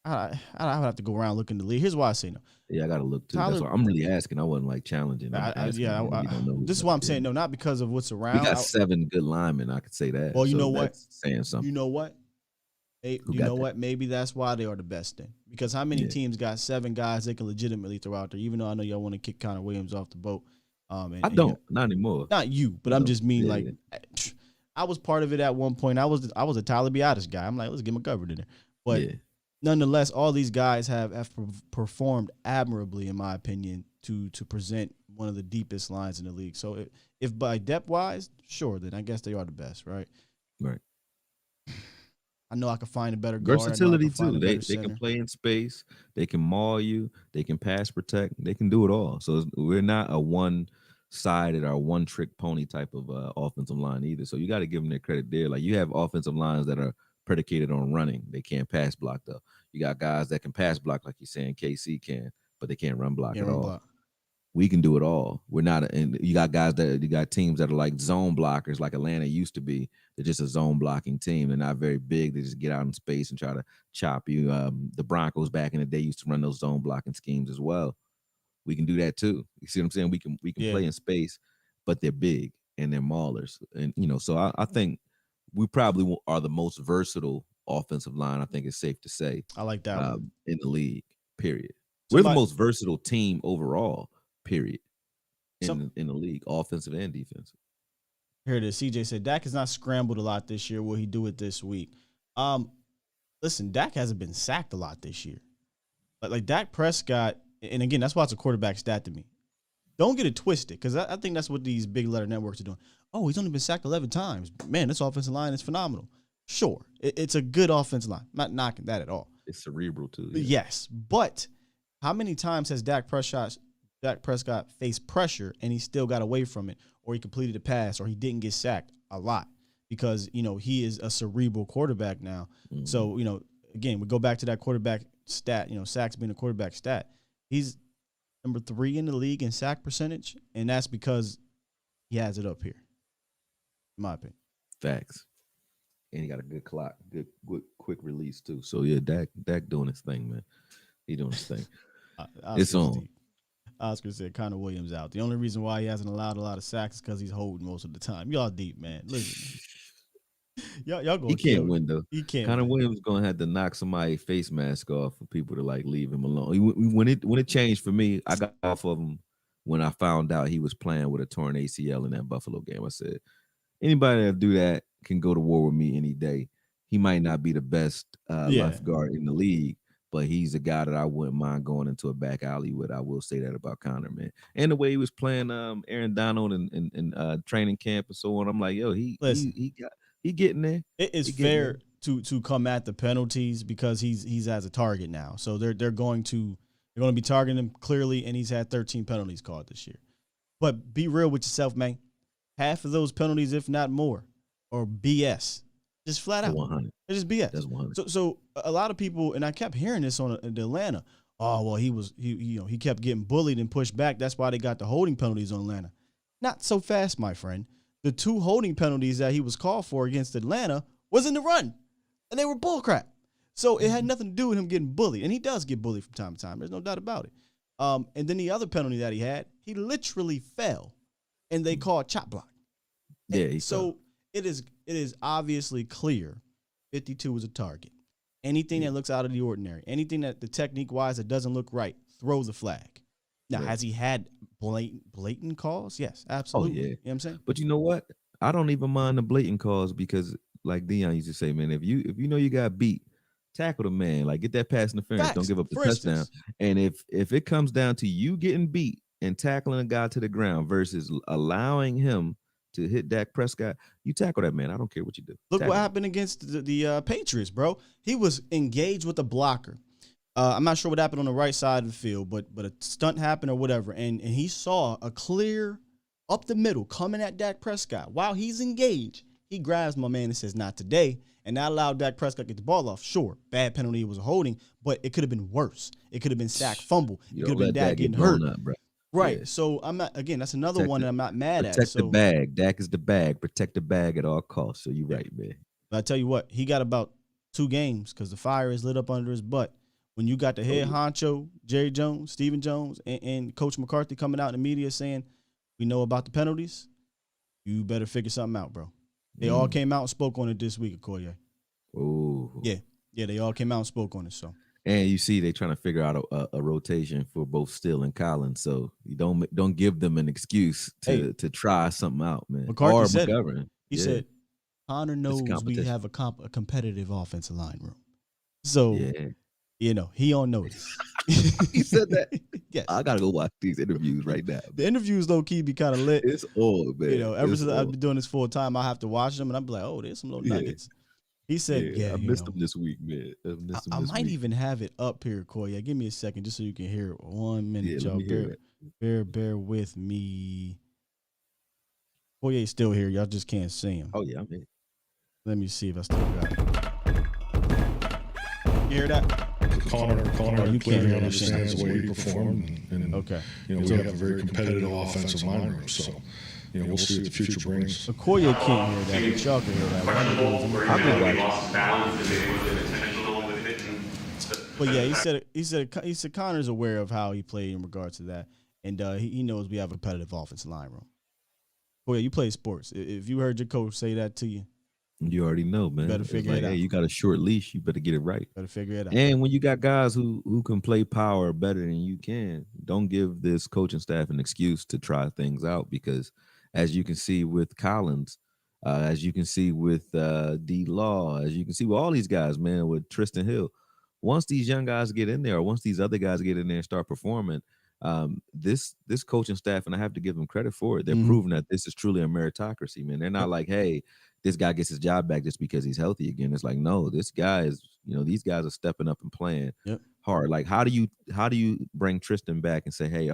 I would have to go around looking the league. Here's why I say no. Yeah, I gotta look too. Tyler, That's why I'm really asking. I wasn't like challenging. I'm asking. You don't know. This is why I'm saying no, not because of what's We around. got 7 good linemen. I could say that. Well, you so know what? That's saying something. You know what? What? Maybe that's why they are the best then. Because how many teams got 7 guys they can legitimately throw out there? Even though I know y'all want to kick Connor Williams off the boat. I don't. Not anymore. Not you, but I'm just mean I was part of it at one point. I was a Tyler Biadasz guy. I'm like, let's get McGovern in there. But nonetheless, all these guys have performed admirably, in my opinion, to present one of the deepest lines in the league. So if by depth wise, sure, then I guess they are the best, right? Right. I know I can find a better guard. Versatility too. They can play in space. They can maul you. They can pass protect. They can do it all. So we're not a one-sided or one-trick pony type of offensive line either. So you got to give them their credit there. Like you have offensive lines that are predicated on running. They can't pass block though. You got guys that can pass block, like you're saying KC can, but they can't run block at all. We can do it all. We're not, and you got teams that are like zone blockers, like Atlanta used to be. They're just a zone blocking team. They're not very big. They just get out in space and try to chop you. The Broncos back in the day used to run those zone blocking schemes as well. We can do that too. You see what I'm saying? We can play in space, but they're big and they're maulers. And so I think we probably are the most versatile offensive line. I think it's safe to say. I like that in the league. Period. We're the most versatile team overall. Period. In the league, offensive and defensive. Here it is. CJ said Dak has not scrambled a lot this year. Will he do it this week? Listen, Dak hasn't been sacked a lot this year. But like Dak Prescott, and again, that's why it's a quarterback stat to me. Don't get it twisted, because I think that's what these big letter networks are doing. Oh, he's only been sacked 11 times. Man, this offensive line is phenomenal. Sure, it's a good offensive line. I'm not knocking that at all. It's cerebral too. Yeah. Yes, but how many times has Dak Prescott faced pressure and he still got away from it, or he completed a pass, or he didn't get sacked? A lot, because he is a cerebral quarterback now. Mm-hmm. So again, we go back to that quarterback stat. Sacks being a quarterback stat. He's number 3 in the league in sack percentage, and that's because he has it up here, in my opinion. Facts. And he got a good clock, good quick release too. So yeah, Dak doing his thing, man. He doing his thing. It's on. Oscar said Connor Williams out. The only reason why he hasn't allowed a lot of sacks is because he's holding most of the time. Y'all deep, man. Listen, y'all going. He can't win though. He can't. Connor Williams gonna have to knock somebody's face mask off for people to like leave him alone. When it changed for me, I got off of him when I found out he was playing with a torn ACL in that Buffalo game. I said, anybody that do that can go to war with me any day. He might not be the best left guard in the league, but he's a guy that I wouldn't mind going into a back alley with. I will say that about Connor, man. And the way he was playing Aaron Donald in training camp and so on, I'm like, yo, he getting there. It is fair to come at the penalties because he's as a target now. So they're going to be targeting him clearly, and he's had 13 penalties called this year. But be real with yourself, man. Half of those penalties, if not more, are BS. Just flat out. 100. It's just BS. That's 100. So a lot of people, and I kept hearing this on the Atlanta. Oh, well, he kept getting bullied and pushed back. That's why they got the holding penalties on Atlanta. Not so fast, my friend. The 2 holding penalties that he was called for against Atlanta was in the run, and they were bullcrap. So it had nothing to do with him getting bullied, and he does get bullied from time to time. There's no doubt about it. And then the other penalty that he had, he literally fell, and they called chop block. Yeah. So it is obviously clear 52 is a target. Anything that looks out of the ordinary, anything that the technique-wise that doesn't look right, throw the flag. Now, has he had blatant calls? Yes, absolutely. Oh, yeah. You know what I'm saying? But you know what? I don't even mind the blatant calls because, like Deion used to say, man, if you know you got beat, tackle the man. Like, get that pass interference. Facts. Don't give up the touchdown. And if it comes down to you getting beat and tackling a guy to the ground versus allowing him to hit Dak Prescott, you tackle that man. I don't care what you do. Look what happened against the Patriots, bro. He was engaged with a blocker. I'm not sure what happened on the right side of the field, but a stunt happened or whatever, and he saw a clear up the middle coming at Dak Prescott. While he's engaged, he grabs my man and says, not today, and that allowed Dak Prescott to get the ball off. Sure, bad penalty, it was a holding, but it could have been worse. It could have been sack, fumble. It could have been Dak getting hurt. Up, bro. Right. Yeah. So I'm not, again, that's another one that I'm not mad at. Protect the bag. Dak is the bag. Protect the bag at all costs. So you're right, man. But I tell you what, he got about 2 games because the fire is lit up under his butt. when you got the head honcho, Jerry Jones, Stephen Jones, and Coach McCarthy coming out in the media saying, we know about the penalties, you better figure something out, bro. They all came out and spoke on it this week, Akoye. Oh. Yeah, they all came out and spoke on it, so. And you see, they trying to figure out a rotation for both Steele and Collins, so you don't give them an excuse to try something out, man. McCarthy or said McGovern. He said, Connor knows we have a competitive offensive line room. So, he on notice. He said that? Yes. I got to go watch these interviews right now. The interviews, low-key, be kind of lit. It's old, man. Ever since I've been doing this full time, I have to watch them, and I'm like, oh, there's some little nuggets. He said, I missed them this week, man. I might even have it up here, Koya. Give me a second just so you can hear it. 1 minute, y'all. Bear with me. Koya's still here. Y'all just can't see him. Oh, yeah, I'm here. Let me see if I still got it. You hear that? Connor you clearly can't understands the way he performed. And Okay. we have a very competitive offensive line room. So, we'll see what the future brings. Akoye can't hear that, but y'all can hear that. But yeah, he said Connor's aware of how he played in regards to that, and he knows we have a competitive offensive line room. Well, yeah, you play sports. If you heard your coach say that to you, you already know, man. Better figure it out. Hey, you got a short leash. You better get it right. Better figure it out. And when you got guys who can play power better than you can, don't give this coaching staff an excuse to try things out, because as you can see with Collins, as you can see with D-Law, as you can see with all these guys, man, with Tristan Hill, once these young guys get in there, or once these other guys get in there and start performing, this coaching staff, and I have to give them credit for it, they're proving that this is truly a meritocracy, man. They're not like, hey, this guy gets his job back just because he's healthy again. It's like, no, this guy is, these guys are stepping up and playing hard. Like, how do you bring Tristan back and say, hey,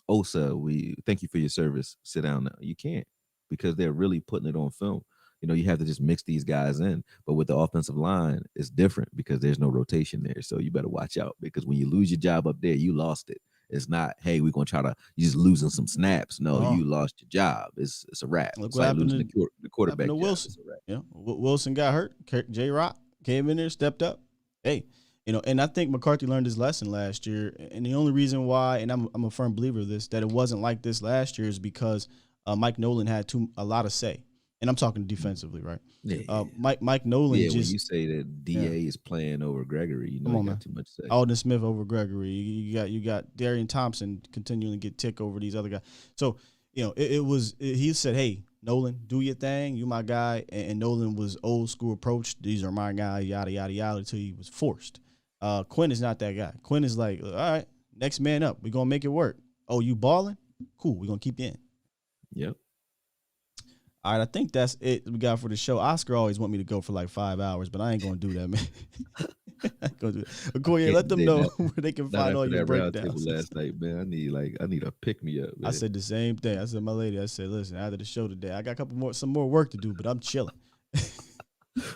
Osa, we thank you for your service. Sit down now. You can't, because they're really putting it on film. You have to just mix these guys in. But with the offensive line, it's different because there's no rotation there. So you better watch out, because when you lose your job up there, you lost it. It's not, hey, we're going to try to, you just losing some snaps. No, you lost your job. It's a wrap. Look it's what like happened losing the quarterback to job. Wilson. Yeah, Wilson got hurt. J-Rock came in there, stepped up. Hey, and I think McCarthy learned his lesson last year. And the only reason why, and I'm a firm believer of this, that it wasn't like this last year is because Mike Nolan had a lot of say. And I'm talking defensively, right? Yeah. Mike Nolan when you say that DA is playing over Gregory, you got too much to say. Alden Smith over Gregory. You got Darian Thompson continuing to get tick over these other guys. So, he said, hey, Nolan, do your thing. You my guy. And Nolan was old school approach. These are my guys, yada, yada, yada, until he was forced. Quinn is not that guy. Quinn is like, all right, next man up. We're going to make it work. Oh, you balling? Cool. We're going to keep you in. Yep. All right, I think that's it we got for the show. Oscar always want me to go for like 5 hours, but I ain't going to do that, man. I ain't gonna do it. Akoye, let them know where they can find all your breakdowns. Last night, man, I need a pick me up. Man. I said the same thing. I said, my lady, listen, after the show today, I got some more work to do, but I'm chilling.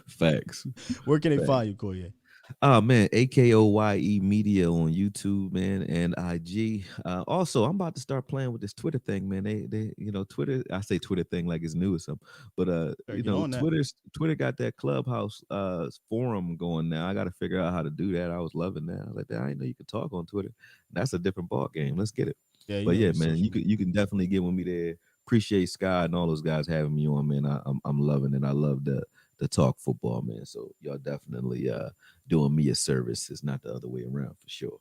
Facts. Where can they find you, Akoye? Oh man, Akoye Media on YouTube, man, and IG. Also, I'm about to start playing with this Twitter thing, man. They Twitter. I say Twitter thing like it's new or something, but Twitter got that Clubhouse forum going now. I got to figure out how to do that. I was loving that. I was like, I didn't know you could talk on Twitter. That's a different ball game. Let's get it. Yeah, but yeah, man, you can definitely get with me there. Appreciate Scott and all those guys having me on, man. I'm loving it. I love the talk football, man. So y'all definitely doing me a service. It's not the other way around for sure.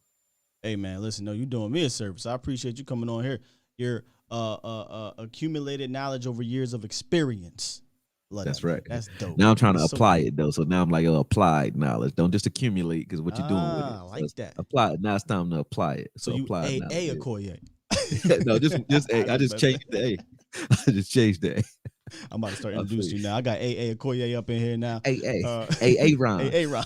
Hey man, listen, no, you're doing me a service. I appreciate you coming on here. Your accumulated knowledge over years of experience. That's right. That's dope. Now I'm trying to apply it though. So now I'm like, applied knowledge. Don't just accumulate, because what you're doing with it. I like that. Apply it. Now it's time to apply it. So you apply it. A Akoye. No, just A. I just changed the A. I just changed the A. I'm about to start introducing you now. I got A Akoye up in here now. A Ron. A Ron.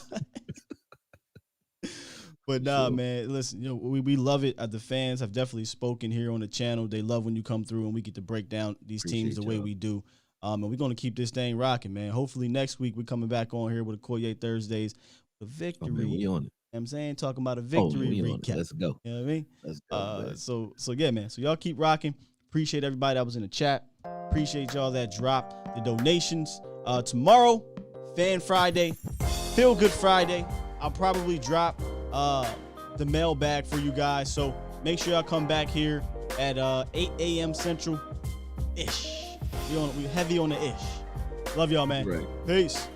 But nah, man, listen, we love it. The fans have definitely spoken here on the channel. They love when you come through and we get to break down these teams the way we do. And we're going to keep this thing rocking, man. Hopefully next week we're coming back on here with Akoye Thursdays. The victory. Oh, man, we on it. I'm saying, talking about a victory recap. Let's go. You know what I mean? Let's go. So yeah, man. So y'all keep rocking. Appreciate everybody that was in the chat. Appreciate y'all that dropped the donations. Tomorrow, Fan Friday, Feel Good Friday. I'll probably drop the mailbag for you guys. So make sure y'all come back here at 8 a.m. Central ish. We heavy on the ish. Love y'all, man. Right. Peace.